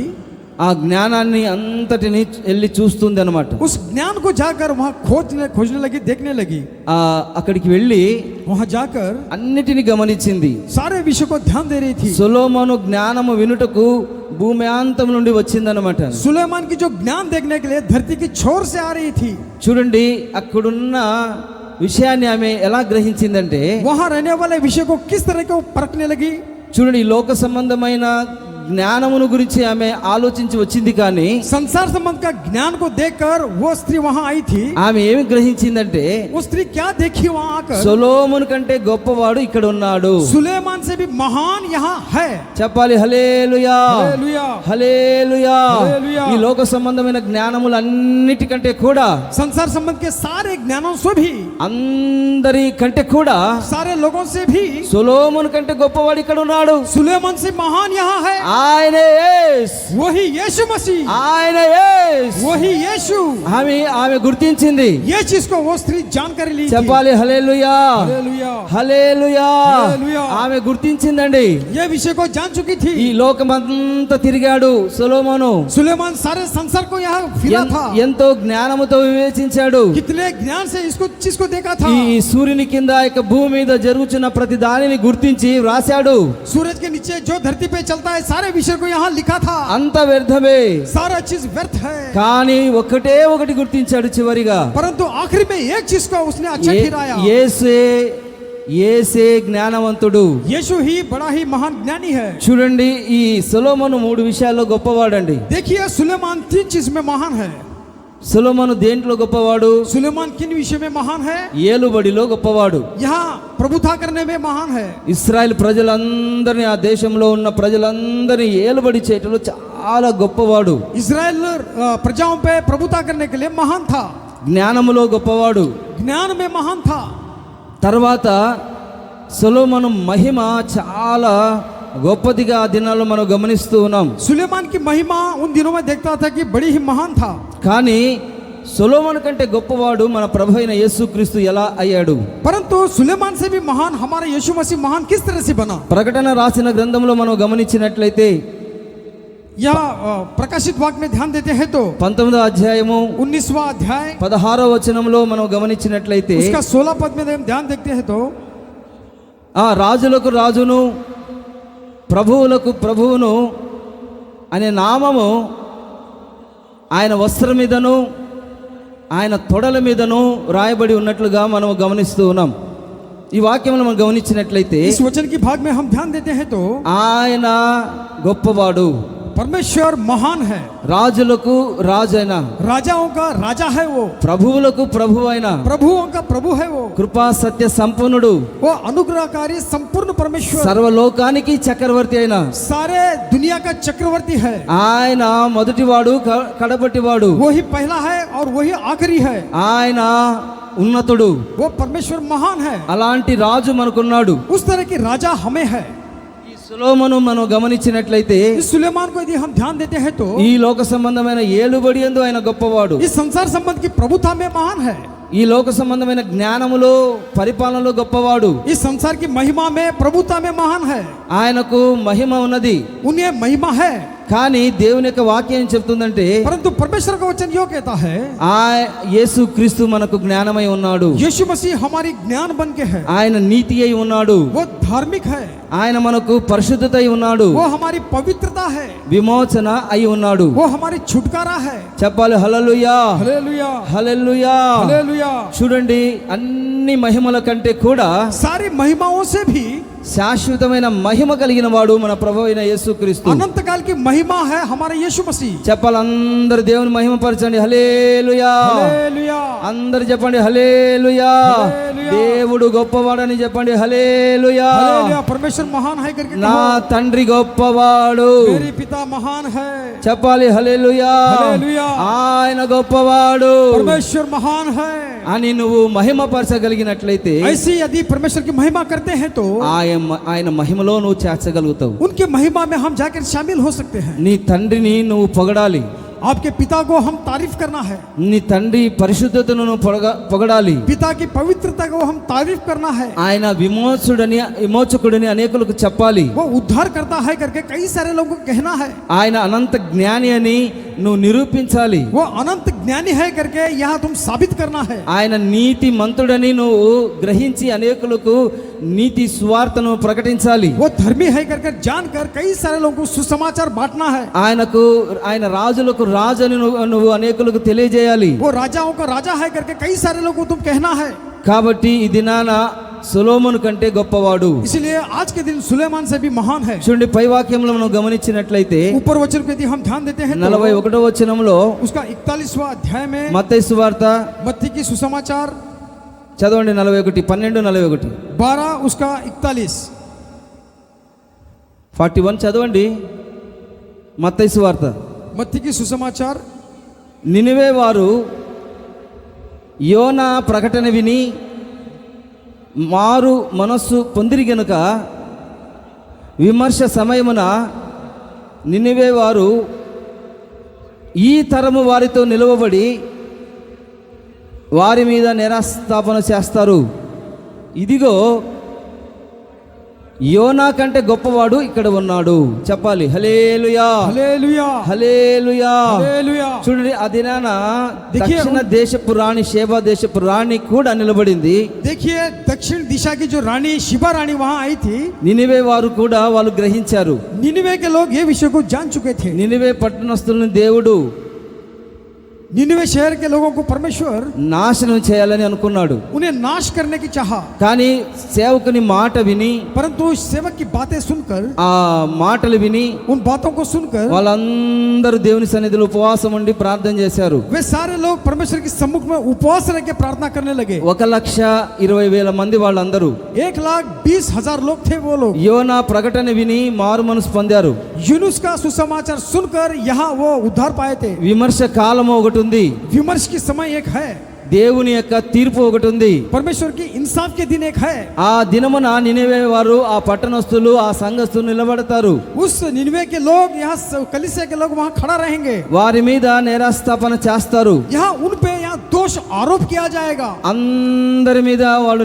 ఆ జ్ఞానాన్ని అంతటిని వెళ్ళి చూస్తుంది అనమాట. उस ज्ञान को जाकर वहाँ खोजने लगी, देखने लगी। అక్కడికి వెళ్ళి वहाँ जाकर అన్నిటిని గమనించింది. सारे विषय को ध्यान दे रही थी। సొలొమోను జ్ఞానము వినుటకు భూమి అంతం నుండి వచ్చిందనమాట. सुलेमान की जो ज्ञान देखने के लिए धरती की छोर से आ रही थी। చూడండి, అక్కడున్న విషయాన్ని ఆమె ఎలా గ్రహించిందంటే, वहाँ रहने वाले विषय को किस तरह को परखने लगी। చూడండి, ఈ లోక సంబంధమైన జ్ఞానమును గురించి ఆమె ఆలోచించి వచ్చింది, కానీ संसार संबंध का ज्ञान को देखकर वो स्त्री वहाँ आई थी। ఆమె ఏమి గ్రహించిందంటే, वो स्त्री क्या देखी वहाँ आकर, సొలొమోను కంటే గొప్పవాడు ఇక్కడ ఉన్నాడు. सुलेमान से भी महान यहाँ है। చెప్పాలి హల్లెలూయా, हालेलुया, హల్లెలూయా. హల్లెలూయా. ఈ లోక సంబంధమైన జ్ఞానములు అన్నిటికంటే కూడా, संसार संबंध के सारे ज्ञानों से भी, అందరి కంటే కూడా सारे लोगों से भी సొలొమోను కంటే గొప్పవాడు ఇక్కడ ఉన్నాడు. सुलेमान से महान यहाँ है। ఆయనే యేసు, वही यीशु मसीह, ఆయన యేసు. वही यीशु। ఆమె గుర్తించింది. ये चीज को वो स्त्री जानकारी ली थी। చెప్పాలి హల్లెలూయా, हालेलुया, హల్లెలూయా. హల్లెలూయా. ఆమె గుర్తించిందండి. ये विषय को जान चुकी थी। ఈ లోకమంతా తిరిగాడు సొలొమోను. सुलेमान सारे संसार को यहाँ फिरा था। ఎంతో జ్ఞానముతో వివేచించాడు. कितने ज्ञान से इसको चीज को देखा था। ఈ సూర్యుని కింద ఇక భూమి మీద జరుగుతున్న ప్రతి దానిని గుర్తించి వ్రాశాడు. सूरज के नीचे जो धरती पे चलता है सारे विषय को यहाँ लिखा था। అంత వ్యర్థమే, सारा चीज व्यर्थ है, కానీ ఒకటే ఒకటి గుర్తించాడు చివరిగా. परंतु आखिरी में एक चीज को उसने अच्छा ठहराया। యేసే జ్ఞానవంతుడు. यीशु ही बड़ा ही महान ज्ञानी है। చూడండి, ఈ సొలొమోను 3 విషయాల్లో గొప్పవాడండి. देखिए सुलेमान 3 चीज में महान है। సొలొమోను దేంట్లో గొప్పవాడు? सुलेमान किन विषय में महान है? ఏలుబడిలో గొప్పవాడు. यहाँ प्रभुता करने में महान है। ఇశ్రాయేల్ ప్రజలందరినీ, ఆ దేశంలో ఉన్న ప్రజలందరినీ ఏలుబడి చేయటంలో చాలా గొప్పవాడు. इजराइल प्रजाओं पे प्रभुता करने के लिए महान था। జ్ఞానములో గొప్పవాడు. ज्ञान में महान था। తర్వాత సొలొమోను మహిమ చాలా గొప్పదిగా ఆ దినాల్లో మనం గమనిస్తూ ఉన్నాం. सुलेमान की महिमा उन दिनों में देखता था कि बड़ी ही महान था। కానీ సొలొమోను కంటే గొప్పవాడు మన ప్రభు అయిన యేసుక్రీస్తు ఎలా అయ్యాడు? परंतु सुलेमान से भी महान हमारा यीशु मसीह महान किस तरह से बना? ప్రకటన రాసిన గ్రంథంలో మనం గమనించినట్లయితే, यह प्रकाशित वाक्य में ध्यान देते हैं तो 19వ అధ్యాయము 19वां अध्याय 16వ వచనంలో మనం గమనించినట్లయితే, उसका 16 पद में हम ध्यान देखते हैं तो ఆ రాజులకు రాజును ప్రభువులకు ప్రభువును అనే నామము ఆయన వస్త్రం మీదను ఆయన తొడల మీదను రాయబడి ఉన్నట్లుగా మనం గమనిస్తూ ఉన్నాం. ఈ వాక్యం మనం గమనించినట్లయితే, इस वचन की भाग में हम ध्यान देते हैं तो ఆయన గొప్పవాడు, परमेश्वर महान है, రాజులకు రాజైన, राजाओं का राजा है वो, ప్రభువులకు ప్రభువైన, प्रभुओं का प्रभु है वो, కృపా సత్య సంపన్నుడు, वो अनुग्रहकारी संपूर्ण परमेश्वर, సర్వలోకానికి చక్రవర్తి అయిన, सारे दुनिया का चक्रवर्ती है। ఆయన మొదటివాడు కడపటివాడు, वही पहला है और वही आखिरी है। ఆయన ఉన్నతుడు. वो परमेश्वर महान है। అలాంటి రాజు మనకున్నాడు. उस तरह की राजा हमें है। ఈ సొలొమోను మనం గమనించినట్లయితే, इस सुलेमान को यदि हम ध्यान देते हैं तो ఈ లోక సంబంధమైన ఏలుబడి యందు ఆయన గొప్పవాడు. इस संसार संबंध की प्रभुता में महान है। ఈ లోక సంబంధమైన జ్ఞానములో పరిపాలనలో గొప్పవాడు. इस संसार की महिमा में प्रभुता में महान है। ఆయనకు మహిమ ఉన్నది. उन्हें महिमा है, కానీ దేవుని యొక్క వాక్యం ఏం చెప్తుందంటే, परंतु परमेश्वर का वचन यो कहता है యేసు క్రీస్తు మనకు జ్ఞానమై ఉన్నాడు. यीशु मसीह हमारी ज्ञान बन के है। ఆయన నీతి అయి ఉన్నాడు. वो धार्मिक है, ఆయన మనకు పరిశుద్ధత అయి ఉన్నాడు. वो हमारी पवित्रता है, విమోచన అయి ఉన్నాడు. वो हमारी छुटकारा है। చెప్పాలి హల్లెలూయా, हालेलुया, హల్లెలూయా. हालेलुया। చూడండి, అన్ని మహిమల కంటే కూడా सारी महिमाओं से भी శాశ్వతమైన మహిమ కలిగిన వాడు మన ప్రభువైన యేసుక్రీస్తు. अनंत काल की महिमा है हमारे यीशु मसीह। చెప్పాలి అందరు దేవుని మహిమపరచండి. హల్లెలూయా. हालेलुया। అందరు చెప్పండి హల్లెలూయా. హల్లెలూయా. దేవుడు గొప్పవాడని చెప్పండి హల్లెలూయా. हालेलुया। परमेश्वर महान है करके నా कहो। తండ్రి గొప్పవాడు. मेरे पिता महान है। చెప్పాలి హల్లెలూయా. హల్లెలూయా. ఆయన గొప్పవాడు परमेश्वर महान है। అని నువ్వు మహిమపరచగలిగినట్లయితే ऐसे यदि परमेश्वर की महिमा करते हैं तो ఆయన మహిమలో నువ్వు చేర్చగలుగుతావు. उनकी महिमा में हम जाकर शामिल हो सकते हैं। నీ తండ్రిని నువ్వు పొగడాలి. आपके पिता को हम तारीफ करना है। నీ తండ్రి పరిశుద్ధతను నువ్వు పొగడాలి. पिता की पवित्रता को हम तारीफ करना है। ఆయన విమోచకుడని అనేకులకు చెప్పాలి. वो उद्धार करता है करके कई सारे लोगों को कहना है। ఆయన అనంత జ్ఞాని అని నువ్వు నిరూపించాలి. वो अनंत ज्ञानी है करके यहाँ तुम साबित करना है। ఆయన నీతి మంతుడని నువ్వు గ్రహించి అనేకులకు నీతి సువార్తను ప్రకటించాలి. वो धर्मी है करके जानकर कई सारे लोगों को सुसमाचार बांटना है। ఆయన రాజులకు రాజు అని నువ్వు అనేకులకు తెలియజేయాలి. वो राजाओं का राजा है करके कई सारे लोगों को तुम कहना है। కాబట్టి ఈ దినాన సొలొమోను కంటే గొప్పవాడు. इसलिए आज के दिन सुलेमान से भी महान है। చూడండి పై వాక్యంలో మనం గమనించినట్లయితే ऊपर वचन को यदि हम ध्यान देते हैं तो 41వ వచనంలో उसका 41वां अध्याय में మత్తయి సువార్త मत्ती की सुसमाचार చదవండి 12:41 12 उसका 41 41 చదవండి. మత్తయి సువార్త. मत्ती की सुसमाचार నినివే వారు యోనా ప్రకటన విని మారు మనస్సు పొందిరి గనుక విమర్శ సమయమున నినివే వారు ఈ తరము వారితో నిలువబడి వారి మీద నిరాస్థాపన చేస్తారు. ఇదిగో యోనా కంటే గొప్పవాడు ఇక్కడ ఉన్నాడు. చెప్పాలి హల్లెలూయా. हालेलुया। హల్లెలూయా. हालेलुया। చూడండి ఆ దినాన దక్షిణ దేశపు రాణి షేబా దేశపు రాణి కూడా నిలబడింది. देखिए दक्षिण दिशा की जो रानी शिबा रानी वहां आई थी। నినివే వారు కూడా వాళ్ళు గ్రహించారు. निनिवे के लोग ये विषय को जान चुके थे। నినివే పట్టణస్థులను దేవుడు निनिवे शहर के लोगों को परमेश्वर నాశనం చేయాలని అనుకున్నాడు. उन्हें नाश करने की चाहा, కానీ సేవకుని మాట విని परंतु उस सेवक की बातें सुनकर ఆ మాటలు విని उन बातों को सुनकर వాళ్ళందరూ దేవుని సన్నిధిలో ఉపవాసం ఉండి ప్రార్థన చేశారు. वे सारे लोग परमेश्वर के सम्मुख में उपवास रह के प्रार्थना करने लगे। 1,20,000 మంది వాళ్ళందరూ 1,20,000 लोग थे वो लोग। యోనా ప్రకటన విని మారు మనసు పొందారు. यूनुस का सुसमाचार सुनकर यहाँ वो उद्धार पाए थे। విమర్శ కాలం ఒకటి ఉంది. विमर्श की समय एक है, దేవుని యొక్క తీర్పు ఒకటి ఉంది. परमेश्वर की इंसाफ के दिन एक है। ఆ దినమున నినివే వారు ఆ పట్టణస్థులు ఆ సంఘస్థులు నిలబడతారు. उस निनिवे के लोग यहाँ कलीसिया के लोग वहाँ खड़ा रहेंगे। వారి మీద నేరాస్థాపన చేస్తారు. यहाँ उन पे यहाँ दोष आरोप किया जाएगा। అందరి మీద వాళ్ళు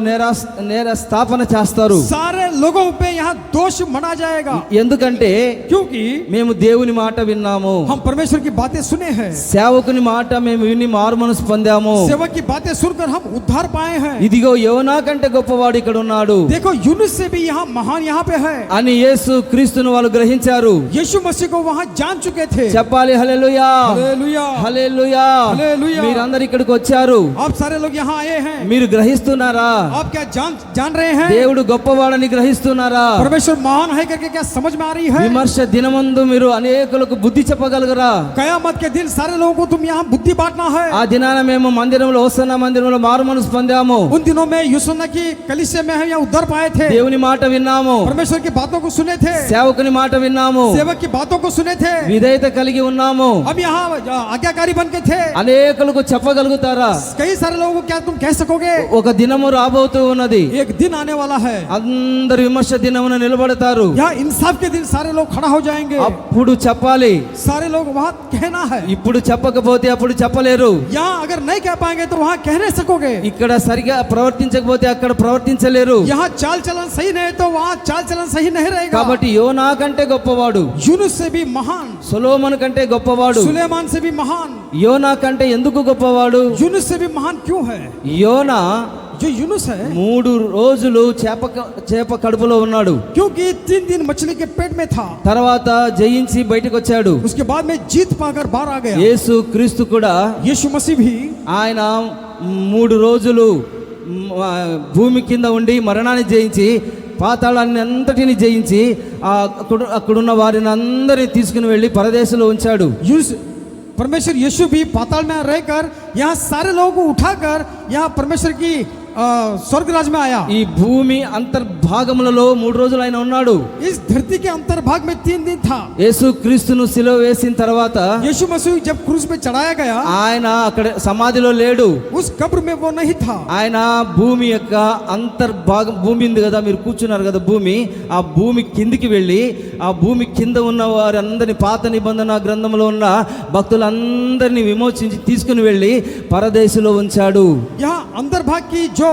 నేరస్థాపన చేస్తారు. सारे लोगों पे यहाँ दोष मना जाएगा। ఎందుకంటే क्योंकि మేము దేవుని మాట విన్నాము, हम परमेश्वर की बातें सुने हैं, సేవకుని మాట మేము విని మారు మనసు పొందాము. सेवक की बातें सुनकर हम उद्धार पाए हैं। ఇదిగో యోనా కంటే గొప్పవాడు ఇక్కడ ఉన్నాడు देखो यूनुस से भी यहाँ महान यहाँ पे है। అని యేసు క్రీస్తును వాళ్ళు గ్రహించారు. यीशु मसीह को वहाँ जान चुके थे। చెప్పాలి హల్లెలూయా. हालेलुया। హల్లెలూయా. हालेलुया। మీరందరూ ఇక్కడికి వచ్చారు. आप सारे लोग यहाँ आए हैं। మీరు గ్రహిస్తున్నారా? आप क्या जान रहे हैं? దేవుడు గొప్పవాడని గ్రహిస్తున్నారా? परमेश्वर महान है करके क्या समझ में आ रही है? విమర్శ దినమందు మీరు అనేకులకు బుద్ధి చెప్పగలగరా? कयामत के दिन सारे लोगों को तुम यहाँ बुद्धि बांटना है। ఆ దినాన మేము మందిరంలో హోసన్నా మందిరంలో మారు మనసు పొందాము. उन दिनों में यूसुन्ना की कलीसिया में हम यहाँ उद्धार पाए थे। దేవుని మాట విన్నాము, परमेश्वर की बातों को सुने थे, సేవకుని మాట విన్నాము, सेवक की बातों को सुने थे। విధేయత కలిగి ఉన్నాము. अब यहाँ आज्ञाकारी बन के थे। అనేకులకు చెప్పగలుగుతారా? कई सारे लोगों को क्या तुम कह सकोगे? ఒక దినము రాబోతూ ఉన్నది, एक दिन आने वाला है, అందరు విమర్శ దినమున నిలబడతారు. यहाँ इंसाफ के दिन सारे लोग खड़ा हो जाएंगे। అప్పుడు చెప్పాలి. सारे लोग वहाँ कहना है। ఇప్పుడు చెప్పకపోతే అప్పుడు చెప్పలేరు. यहाँ अगर नहीं कह पाएंगे तो वहाँ कह नहीं सकोगे। ఇక్కడ సరిగా ప్రవర్తించకపోతే అక్కడ ప్రవర్తించలేరు. यहाँ चाल चलन सही नहीं तो वहाँ चाल चलन सही नहीं रहेगा। కాబట్టి యోనా కంటే గొప్పవాడు, यूनुस से भी महान, సొలొమోను కంటే గొప్పవాడు. सुलेमान से भी महान, యోనా కంటే ఎందుకు గొప్పవాడు? यूनुस से भी महान क्यों है? యోనా जो यूनुस है 3 రోజులు చేప కడుపులో ఉన్నాడు. क्योंकि 3 दिन मछली के पेट में था। తర్వాత జయించి బయటకు వచ్చాడు. उसके बाद में जीत पाकर बाहर आ गया। యేసు క్రీస్తు కూడా यीशु मसीह भी ఆయన 3 రోజులు భూమి కింద ఉండి మరణాన్ని జయించి పాతాళాన్ని అంతటిని జయించి అక్కడున్న వారిని అందరినీ తీసుకుని వెళ్ళి పరదేశంలో ఉంచాడు. परमेश्वर यीशु भी पाताल में रहकर यहाँ सारे लोगों को उठाकर यहाँ परमेश्वर की स्वर्ग राज में आया. ఈ భూమి అంతర్భాగములలో 3 రోజులు ఆయన ఉన్నాడు. इस धरती के अंतर्भाग में 3 दिन था. యేసు క్రీస్తును సిలువ వేసిన తర్వాత यीशु मसीह जब क्रूस पे चढ़ाया गया, ఆయన అక్కడ సమాధిలో లేడు. उस कब्र में वो नहीं था. ఆయన భూమి యొక్క అంతర్భాగం, భూమి ఉంది కదా, మీరు కూర్చున్నారు కదా భూమి, ఆ భూమి కిందికి వెళ్ళి ఆ భూమి కింద ఉన్న వారందరినీ పాత నిబంధన గ్రంథంలో ఉన్న భక్తులందరినీ విమోచించి తీసుకుని వెళ్ళి పరదేశంలో ఉంచాడు. यहाँ अंतर्भाग की जो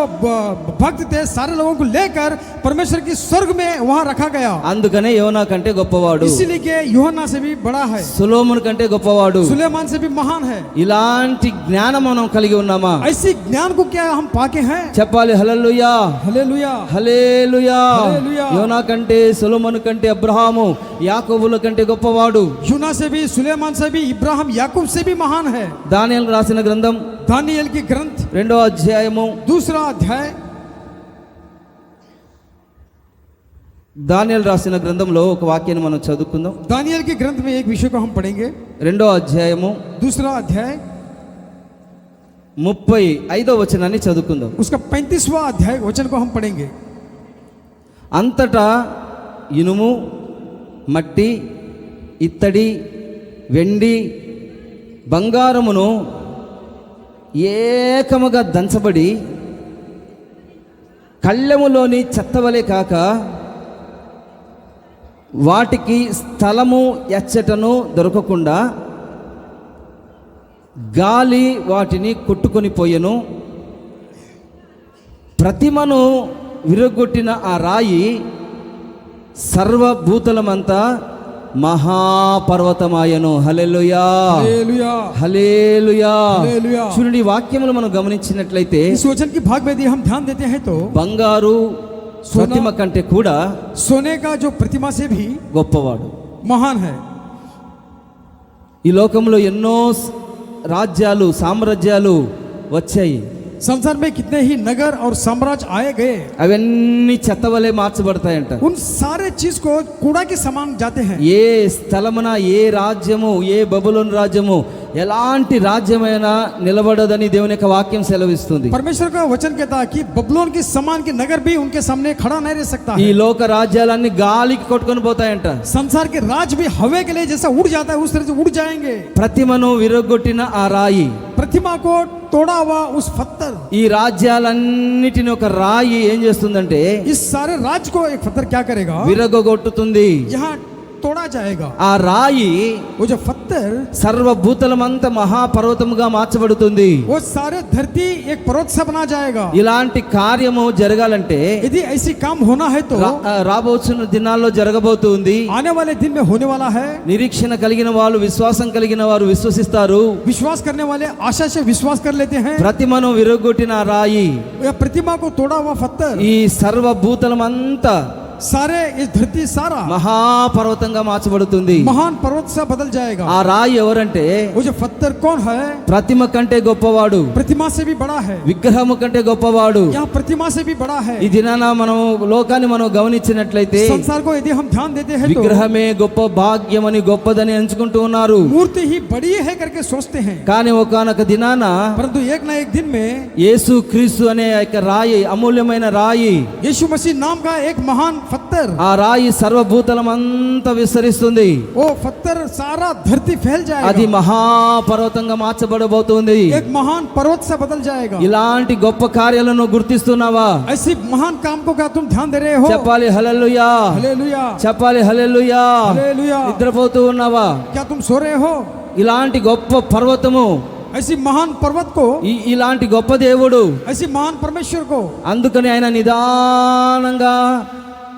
भक्त थे सारे लोगों को लेकर परमेश्वर की स्वर्ग में वहां रखा गया. అందుకనే యోనా కంటే గొప్పవాడు, इसीलिए कि यूहन्ना से भी बड़ा है, సొలొమోను కంటే గొప్పవాడు. सुलेमान से भी महान है. ఇలాంటి జ్ఞానం మనం కలిగి ఉన్నామా? ऐसी ज्ञान को क्या हम पाके हैं? చెప్పాలి హల్లెలూయా, हालेलुया, హల్లెలూయా. హల్లెలూయా. యోనా కంటే, సొలొమోను కంటే, అబ్రహాము యాకోబుల కంటే గొప్పవాడు. यूना से भी, सुलेमान से भी, इब्राहिम याकूब से भी महान है. దానియేలు రాసిన గ్రంథం दानियेल की ग्रंथ 2వ అధ్యాయము 2 अध्याय, దానియేలు రాసిన గ్రంథంలో ఒక వాక్యాన్ని మనం చదువుకుందాం. दानियेल के ग्रंथ में एक विषय को हम पढ़ेंगे. 2వ అధ్యాయము 2 अध्याय 35వ వచనాన్ని చదువుకుందాం. उसका 35वां अध्याय वचन को हम पढ़ेंगे. అంతటా ఇనుము, మట్టి, ఇత్తడి, వెండి, బంగారమును ఏకముగా దంచబడి కళ్ళెములోని చెత్తవలే కాక వాటికి స్థలము ఎచ్చటను దొరకకుండా గాలి వాటిని కొట్టుకొని పోయెను. ప్రతిమను విరగొట్టిన ఆ రాయి సర్వభూతలమంతా మహాపర్వతమాయను. హల్లెలూయా, हालेलुया, హల్లెలూయా. हालेलुया. చూడండి, ఈ వాక్యములు మనం గమనించినట్లయితే इस वचन की भाग में यदि हम ध्यान देते हैं तो బంగారు ప్రతిమ కంటే కూడా सोने का जो प्रतिमा से भी గొప్పవాడు. महान है. ఈ లోకంలో ఎన్నో రాజ్యాలు, సామ్రాజ్యాలు వచ్చాయి. संसार में कितने ही नगर और साम्राज्य आए गए, అవన్నీ చెత్తవలే మార్చబడతాయంట. उन सारे चीज को कूड़ा के समान जाते हैं. ఏ స్థలమున, ఏ రాజ్యము, ఏ బబులోను రాజ్యము, ఎలాంటి రాజ్యమైనా నిలబడదని దేవుని యొక్క వాక్యం సెలవిస్తుంది. परमेश्वर का वचन कहता है कि बबुलोन के समान के नगर भी उनके सामने खड़ा नहीं रह सकता ఈ है. లోక రాజ్యాలన్నీ గాలికి కొట్టుకొని పోతాయంట. संसार के राज भी हवा के लिए जैसा उड़ जाता है उस तरह से उड़ जाएंगे. ప్రతిమను విరగొట్టిన ఆ రాయి, प्रतिमा को तोड़ा हुआ उस पत्थर, ఈ రాజ్యాలన్నిటిని ఒక రాయి ఏం చేస్తుందంటే इस सारे राज को एक पत्थर क्या करेगा? విరగొట్టుతుంది. यहाँ तोड़ा जाएगा. ఆ రాయి वो जो पत्थर, సర్వభూతలమంతా మహాపర్వతముగా మార్చబడుతుంది. वो सारे धरती एक पर्वत सा बना जाएगा. ఇలాంటి కార్యము జరగాలంటే यदि ऐसी काम होना है तो రాబోతున్న దినాల్లో జరగబోతుంది. आने वाले दिन में होने वाला है. నిరీక్షణ కలిగిన వాళ్ళు, విశ్వాసం కలిగిన వారు విశ్వసిస్తారు. विश्वास करने वाले आशा से विश्वास कर लेते हैं. ప్రతిమను విరగొట్టిన ఆ రాయి या प्रतिमा को तोड़ा हुआ पत्थर ఈ సర్వభూతలమంతా सारे इस धरती सारा మహాపర్వతంగా మార్చబడుతుంది. महान पर्वत सा बदल जाएगा. ఆ రాయి ఎవరంటే वो जो पत्थर कौन है? ప్రతిమ కంటే గొప్పవాడు, प्रतिमा से भी बड़ा है. విగ్రహము కంటే గొప్పవాడు. यहाँ प्रतिमा से भी बड़ा है. ఈ దినాన మనం లోకాన్ని మనం గమనించినట్లయితే संसार को यदि हम ध्यान देते हैं तो విగ్రహమే గొప్ప భాగ్యమని, గొప్పదని ఎంచుకుంటూ ఉన్నారు. मूर्ति ही बड़ी है करके सोचते हैं. కానీ ఒకానొక దినాన परंतु एक ना एक दिन में యేసు క్రీస్తు అనే యొక్క రాయి, అమూల్యమైన రాయి, यीशु मसीह नाम का एक महान पत्थर, ఆ రాయి సర్వభూతలమంతా విస్తరిస్తుంది. वो पत्थर सारा धरती फैल అది जाएगा. మహాపర్వతంగా మార్చబడబోతుంది. एक महान पर्वत सा बदल जाएगा. ఇలాంటి గొప్ప కార్యాలను గుర్తిస్తున్నావా? ऐसी महान काम को क्या तुम ध्यान दे रहे हो? చెప్పాలి హల్లెలూయా, हालेलुया, చెప్పాలి హల్లెలూయా. हालेलुया. నిద్రపోతూ ఉన్నావా? क्या तुम सो रहे हो? ఇలాంటి గొప్ప పర్వతము, ऐसी महान पर्वत को, ఇలాంటి గొప్ప దేవుడు, ऐसी महान परमेश्वर को, అందుకని ఆయన నిదానంగా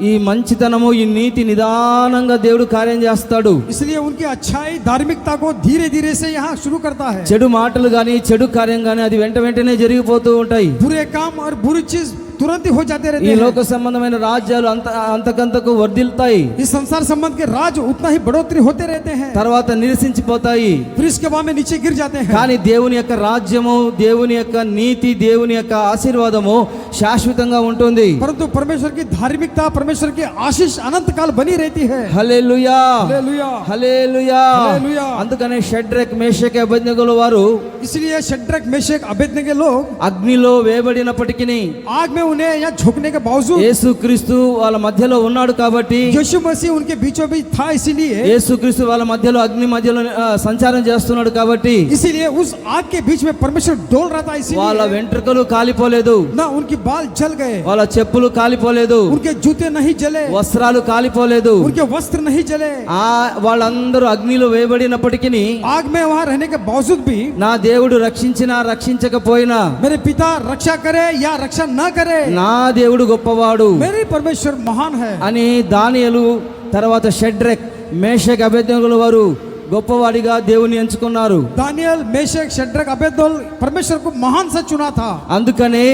ఈ మంచితనము, ఈ నీతి నిదానంగా దేవుడు కార్యం చేస్తాడు. इसलिए उनकी अच्छाई, धार्मिकता को धीरे धीरे से यहाँ शुरू करता है. చెడు మాటలు కానీ, చెడు కార్యం కానీ అది వెంటనే జరిగిపోతూ ఉంటాయి. बुरे काम और बुरी चीज तुरंत ही हो जाते ఈ रहते हैं। లోక సంబంధమైన రాజ్యాలు అంతకంతకు వర్ధిల్తాయి, इस संसार संबंध के राज उतना ही बढ़ोतरी होते रहते हैं, తర్వాత నిరసించిపోతాయి. फिर इसके बाद में नीचे गिर जाते हैं। కానీ దేవుని యొక్క రాజ్యము, దేవుని యొక్క నీతి, దేవుని యొక్క ఆశీర్వాదము శాశ్వతంగా ఉంటుంది. परंतु परमेश्वर की धार्मिकता, परमेश्वर की आशीष अनंत काल बनी रहती है। హల్లెలూయా, हालेलुया। హల్లెలూయా. హల్లెలూయా. అందుకనే షడ్రక్ మేషక్ అబేద్నెగోల వారు इसलिए शड्रक मेशक अबेदनगो लोग అగ్నిలో వేయబడినప్పటికీ आग में उन्हें या झोंकने के बावजूद యేసుక్రీస్తు వాళ్ళ మధ్యలో ఉన్నాడు కాబట్టి, यीशु मसीह उनके बीचों बीच था, इसीलिए యేసుక్రీస్తు వాళ్ళ మధ్యలో అగ్ని మధ్యలో సంచారం చేస్తున్నాడు కాబట్టి इसीलिए उस आग के बीच में परमेश्वर डोल रहा था। వాళ్ళ इसीलिए వెంట్రుకలు కాలిపోలేదు, ना उनके बाल जल गए, వాళ్ళ చెప్పులు కాలిపోలేదు, उनके जूते नहीं जले, వస్త్రాలు కాలిపోలేదు. उनके वस्त्र नहीं जले। వాళ్ళందరూ అగ్నిలో వేయబడినప్పటికీ आग में वहां रहने के बावजूद भी నా దేవుడు రక్షించినా రక్షించకపోయినా मेरे पिता रक्षा करे या रक्षा न करे, నా దేవుడు గొప్పవాడు मेरे परमेश्वर महान है। అని దానియేలు తర్వాత షడ్రక్ మేషక్ అబేద్నెగోల వారు గొప్పవాడిగా దేవుని ఎంచుకున్నారు. दानियल मेशक शड्रक अबेदनगो परमेश्वर को महान सा चुना था, అందుకనే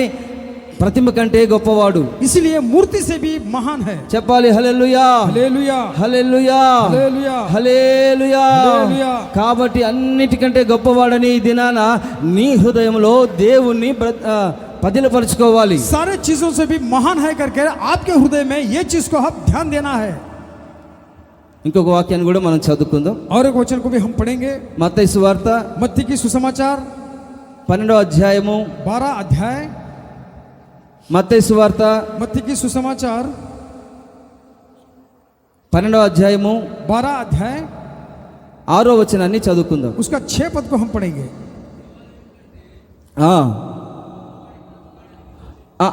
ప్రతిమ కంటే గొప్పవాడు. इसलिए मूर्ति से भी महान है। చెప్పాలి హల్లెలూయా, हालेलुया। హల్లెలూయా, हालेलुया। హల్లెలూయా. హల్లెలూయా. కాబట్టి అన్నిటికంటే గొప్పవాడని ఈ దినాన నీ హృదయంలో దేవుణ్ణి పదిలపరుచుకోవాలి. सारे चीजों से भी महान है करके आपके हृदय में ये चीज को आप ध्यान देना है। ఇంకొక వాక్యాన్ని కూడా మనం చదువుకుందాం. और एक वचन को भी हम पढ़ेंगे। మత్తయి సువార్త मत्ती की सुसमाचार 12వ అధ్యాయము, 12 अध्याय, మత్తయి సువార్త मत्ती की सुसमाचार 12వ అధ్యాయము 12 अध्याय 6వ వచనాన్ని చదువుకుందాం. उसका 6 पद को हम पढ़ेंगे।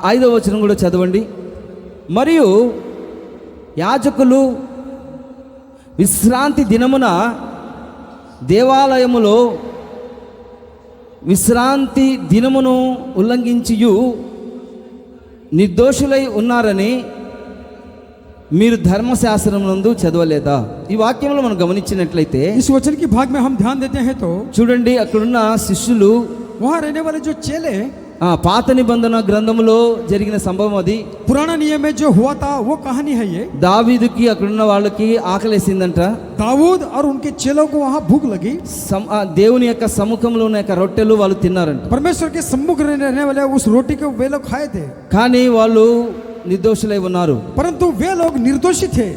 5వ వచనం కూడా చదవండి. మరియు యాజకులు విశ్రాంతి దినమున దేవాలయములో విశ్రాంతి దినమును ఉల్లంఘించియు నిర్దోషులై ఉన్నారని మీరు ధర్మశాస్త్రమునందు చదవలేదా? ఈ వాక్యంలో మనం గమనించినట్లయితే इस वचन की भाग में हम ध्यान देते हैं तो చూడండి, అక్కడున్న శిష్యులు वहां रहने वाले जो चेले, పాత నిబంధన గ్రంథములో జరిగిన సంభవం అది. पुराना नियम में जो हुआ था वो कहानी है ये। దావీదుకి అక్కడున్న వాళ్ళకి ఆకలేసిందంట. दाऊद और उनके चेलों को वहां भूख लगी, దేవుని యొక్క సముఖంలో ఉన్న యొక్క రొట్టెలు వాళ్ళు తిన్నారంట. परमेश्वर के सम्मुख रहने वाले उस रोटी को वे लोग खाए थे, కానీ వాళ్ళు నిర్దోషులై ఉన్నారు. परंतु वे लोग निर्दोषी थे।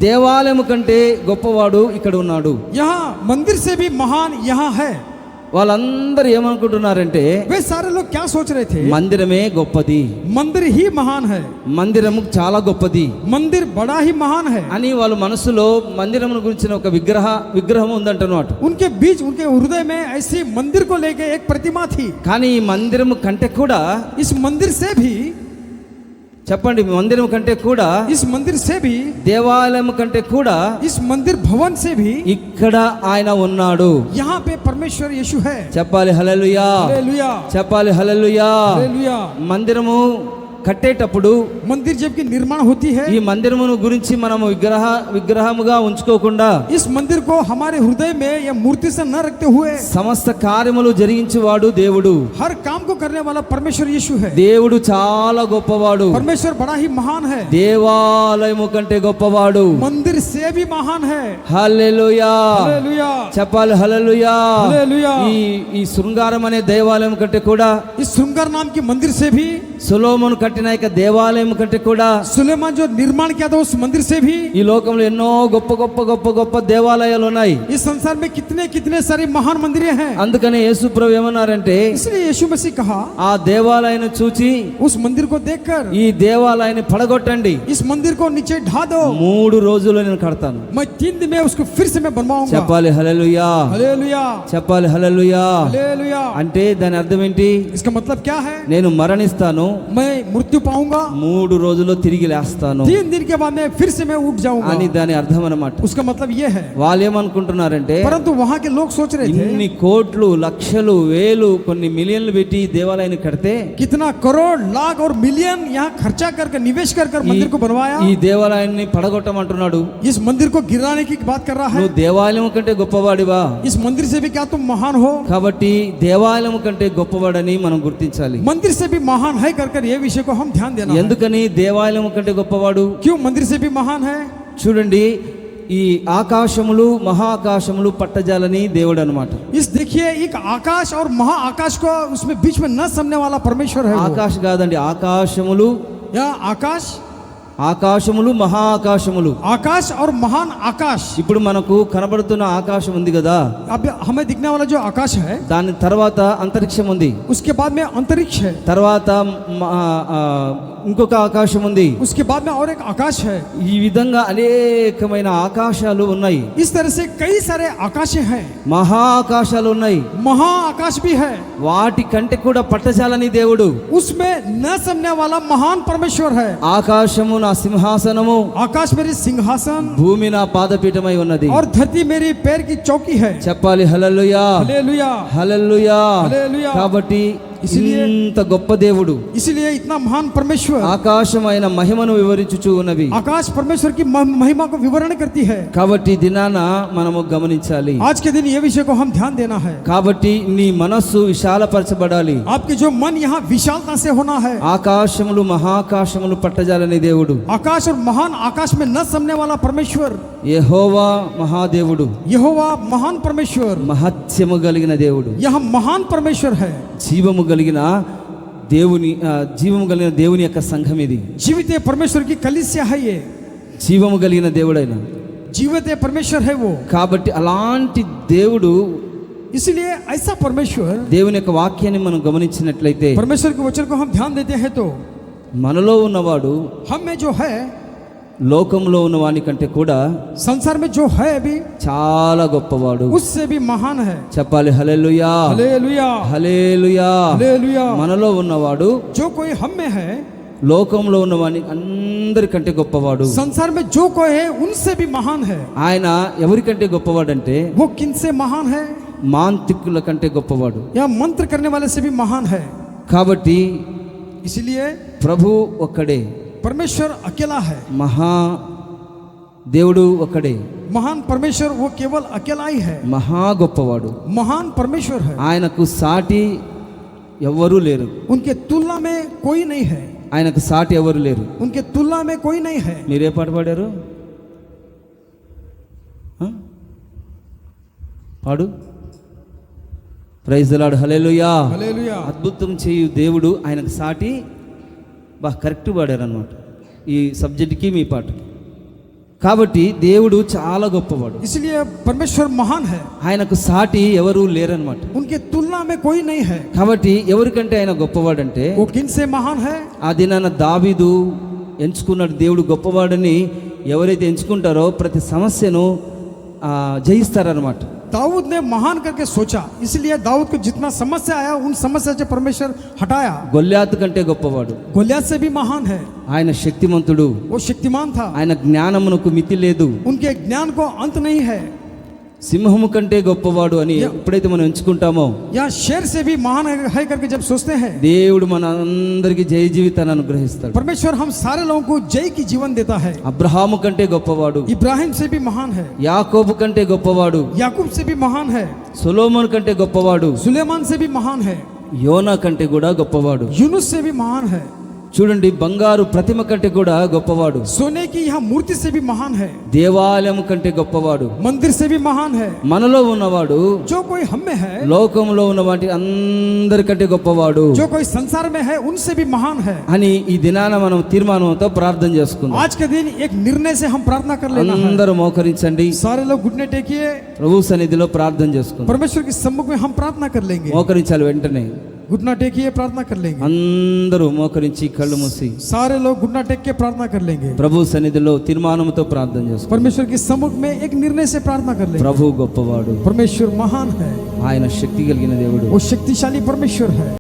దేవాలయం కంటే గొప్పవాడు ఇక్కడ ఉన్నాడు. यहाँ मंदिर से भी महान यहाँ है। వాళ్ళందరూ ఏమనుకుంటున్నారంటే वे सारे लोग क्या सोच रहे थे? మందిరమే గొప్పది, मंदिर ही महान है, మందిరము చాలా గొప్పది मंदिर बड़ा ही महान है। అని వాళ్ళ మనసులో మందిరమును గురించిన ఒక విగ్రహం ఉందంటన్నమాట. उनके बीच, उनके हृदय में ऐसी मंदिर को लेके एक प्रतिमा थी। కానీ ఈ మందిరము కంటే కూడా, इस मंदिर से भी, చెప్పండి, మందిరం కంటే కూడా, इस मंदिर से भी, దేవాలయం కంటే కూడా इस मंदिर भवन से भी ఇక్కడ ఆయన ఉన్నాడు. यहाँ पे परमेश्वर यीशु है। చెప్పాలి హల్లెలూయా, हालेलुया। చెప్పాలి హల్లెలూయా. हालेलुया। మందిరము కట్టేటప్పుడు मंदिर जबकि निर्माण होती है, ఈ మందిరమును గురించి మనము విగ్రహముగా ఉంచుకోకుండా इस मंदिर को हमारे हृदय में या मूर्ति से न रखते हुए సమస్త కార్యములు జరిగించువాడు దేవుడు. हर काम को करने वाला परमेश्वर यीशु है। దేవుడు చాలా గొప్పవాడు. परमेश्वर बड़ा ही महान है, దేవాలయము కంటే గొప్పవాడు. मंदिर से भी महान है। హల్లెలూయా, हालेलुया। చెప్పాలి హల్లెలూయా. हालेलुया। ఈ శృంగారం అనే దేవాలయం కంటే కూడా, इस श्रृंगार नाम की मंदिर से भी, సొలొమోను కట్టిన యొక్క దేవాలయం కంటే కూడా, सुलेमान जो निर्माण किया था उस मंदिर से भी, ఈ లోకంలో ఎన్నో గొప్ప గొప్ప గొప్ప గొప్ప దేవాలయాలు ఉన్నాయి. इस संसार में कितने कितने सारी महान मंदिरें हैं। అందుకనే యేసు ప్రభు ఏమన్నారంటే, इसलिए यीशु मसीह कहा, ఆ దేవాలయాన్ని చూచి उस मंदिर को देखकर ఈ దేవాలయాన్ని పడగొట్టండి, इस मंदिर को नीचे ढा दो, 3 రోజుల్లో నేను కడతాను. मैं 3 दिन में उसको फिर से मैं बनवाऊंगा। చెప్పాలి హల్లెలూయా, हालेलुया। చెప్పాలి హల్లెలూయా. हालेलुया। అంటే దాని అర్థం ఏంటి? इसका मतलब क्या है? నేను మరణిస్తాను, मैं मृत्यु पाऊंगा, 3 రోజుల్లో తిరిగి లేస్తాను 3 दिन के बाद में फिर से मैं उठ जाऊंगा। అని దాని అర్థం అన్నమాట. उसका मतलब ये है। వాళ్ళు ఏమనుకుంటున్నారంటే, परंतु वहां के लोग सोच रहे थे, ఇన్ని కోట్లు, లక్షలు, వేలు, కొన్ని మిలియన్లు పెట్టి ఈ దేవాలయాన్ని కడితే, कितना करोड़, लाख और मिलियन यहाँ खर्चा करके, निवेश कर मंदिर को बनवाया, ఈ దేవాలయాన్ని పడగొట్టమంటున్నాడు. इस मंदिर को गिराने की बात कर रहा है। నువ్వు దేవాలయం కంటే గొప్పవాడివా? इस मंदिर से भी क्या तुम महान हो? కాబట్టి దేవాలయం కంటే గొప్పవాడని మనం గుర్తించాలి. मंदिर से भी महान है कर ये विषय को हम ध्यान देना है। ఎందుకని దేవాలయం కంటే గొప్పవాడు? क्यों मंदिर से भी महान है? చూడండి, ఈ ఆకాశములు మహాకాశములు పట్టజాలని దేవుడు అన్నమాట. इस देखिए एक आकाश और महा आकाश को उसमें बीच में न समझने वाला परमेश्वर है वो। ఆకాశ కాదండి, ఆకాశములు, या आकाश, ఆకాశములు మహాకాశములు. आकाश और महान आकाश। ఇప్పుడు మనకు కనబడుతున్న ఆకాశం ఉంది కదా, अब हमें दिखने वाला जो आकाश है, దాని తర్వాత అంతరిక్షం ఉంది, उसके बाद में अंतरिक्ष है, తర్వాత ఇంకొక ఆకాశం ఉంది. उसके बाद में और एक आकाश है। ఈ విధంగా అనేకమైన ఆకాశాలు ఉన్నాయి, इस तरह से कई सारे आकाशे हैं, మహాకాశాలు ఉన్నాయి. महा आकाश भी है। వాటి కంటే కూడా పట్టజాలని దేవుడు. उसमें न समझने वाला महान परमेश्वर है। ఆకాశము నా సింహాసనము, आकाश मेरी सिंहासन భూమి నా పాదపీఠమై ఉన్నది. और धरती मेरी पैर की चौकी है। చెప్పాలి హల్లెలూయా, हालेलुया, హల్లెలూయా. హల్లెలూయా. కాబట్టి ఇసిలియే- ఇంత గొప్ప దేవుడు इसलिए इतना महान परमेश्वर, ఆకాశమైన మహిమను వివరించుచూ ఉన్నవి. आकाश परमेश्वर की महिमा को विवरण करती है। కాబట్టి దినాన మనము గమనించాలి. आज के दिन ये विषय को हम ध्यान देना है। కాబట్టి నీ మనస్సు విశాలపరచబడాలి. आपके जो मन यहाँ विशालता से होना है। ఆకాశములు మహాకాశములు పట్టజాలని దేవుడు, आकाश और महान आकाश में न समझने वाला परमेश्वर, యెహోవా మహాదేవుడు, यहोवा महान परमेश्वर, మహత్యము కలిగిన దేవుడు, यह महान परमेश्वर है। జీవము కలిగిన దేవుని యొక్క సంఘం ఇది. जीवित परमेश्वर की कलीसिया है ये, జీవము కలిగిన దేవుడైన. जीवित परमेश्वर है वो। కాబట్టి అలాంటి దేవుడు, इसलिए ऐसा परमेश्वर, దేవుని యొక్క వాక్యాన్ని మనం గమనించినట్లయితే परमेश्वर के वचन को हम ध्यान देते हैं तो మనలో ఉన్నవాడు हम में जो है, లోకంలో ఉన్నవాని కంటే కూడా संसार में जो है अभी, చాలా గొప్పవాడు. उससे भी महान है। చెప్పాలి హల్లెలూయా, हालेलुया, హల్లెలూయా. हालेलुया। మనలో ఉన్నవాడు जो कोई हम में है, లోకంలో ఉన్నవాని అందరికంటే గొప్పవాడు. संसार में जो कोई है उनसे भी महान है। ఆయన ఎవరికంటే గొప్పవాడంటే वो किन से महान है? మాంత్రికుల కంటే గొప్పవాడు. या मंत्र करने वाले से भी महान है। కాబట్టి इसलिए ప్రభు ఒక్కడే, परमेश्वर अकेला है। మహా దేవుడు ఒక్కడే, महान परमेश्वर वो केवल अकेला ही है। మహా గొప్పవాడు. महान परमेश्वर है, ఆయనకు సాటి ఎవ్వరూ లేరు. उनके तुलना में कोई नहीं है। ఆయనకు సాటి ఎవరు లేరు. उनके तुलना में कोई नहीं है। మీరే పాట పాడారు? ఆ? పాడు. Praise the Lord, hallelujah. Hallelujah. అద్భుతం చేయు దేవుడు, ఆయనకు సాటి. కరెక్ట్ పాడారు అన్నమాట ఈ సబ్జెక్ట్కి మీ పాట. కాబట్టి దేవుడు చాలా గొప్పవాడు, इसलिए परमेश्वर महान है, ఆయనకు సాటి ఎవరు లేరన్నమాట. उनके तुलना में कोई नहीं है। కాబట్టి ఎవరికంటే ఆయన గొప్పవాడంటే वो किन से महान है? ఆ దినాన దావీదు ఎంచుకున్నాడు. దేవుడు గొప్పవాడని ఎవరైతే ఎంచుకుంటారో ప్రతి సమస్యను జయిస్తారన్నమాట. दाऊद ने महान करके सोचा, इसलिए दाऊद को जितना समस्या आया उन समस्या से परमेश्वर हटाया। గొల్యాతు కంటే గొప్పవాడు, गोलियत से भी महान है, ఆయన శక్తిమంతుడు, वो शक्तिमान था, ఆయన జ్ఞానమునకు మితి లేదు. उनके ज्ञान को अंत नहीं है। సింహము కంటే గొప్పవాడు అని ఎప్పుడైతే మనం ఎంచుకుంటామో, या शेर से भी महान है करके जब सोचते हैं, దేవుడు మన అందరికి జయ జీవితాన్ని అనుగ్రహిస్తాడు. परमेश्वर हम सारे लोगों को जय की जीवन देता है। అబ్రహాము కంటే గొప్పవాడు, इब्राहिम से भी महान है, యాకోబు కంటే గొప్పవాడు, याकूब से भी महान है, సొలొమోను కంటే గొప్పవాడు, सुलेमान से भी महान है, యోనా కంటే కూడా గొప్పవాడు. यूनुस से भी महान है। చూడండి, బంగారు ప్రతిమ కంటే కూడా గొప్పవాడు, सोने की यह मूर्ति से भी महान है, దేవాలయం కంటే గొప్పవాడు. मंदिर से भी महान है। మనలో ఉన్నవాడు जो कोई हम में है, లోకంలో ఉన్న వాటి అందరికంటే గొప్పవాడు जो कोई संसार में है उनसे भी महान है। అని ఈ దినాన మనం తీర్మానంతో ప్రార్థన చేసుకుందాం. आज के दिन एक निर्णय से हम प्रार्थना कर लेना है। అందరూ మోకరించండి, सारे लोग घुटने टेकिए, ప్రభు సన్నిధిలో ప్రార్థన చేసుకుందాం. परमेश्वर के सम्मुख में हम प्रार्थना कर लेंगे। మోకరించాలి, వెంటనే घुटना टेकिए, प्रार्थना कर लेंगे। అందరూ మోకరించి కళ్ళు మూసి सारे लोग घुटना टेक के प्रार्थना कर लेंगे। ప్రభు సన్నిధిలో తీర్మానంతో ప్రార్థన చేసుకుందాం. परमेश्वर के सम्मुख में एक निर्णय से प्रार्थना कर लेंगे। ప్రభు గొప్పవాడు, परमेश्वर महान है, ఆయన శక్తి కలిగిన దేవుడు. वो शक्तिशाली परमेश्वर है।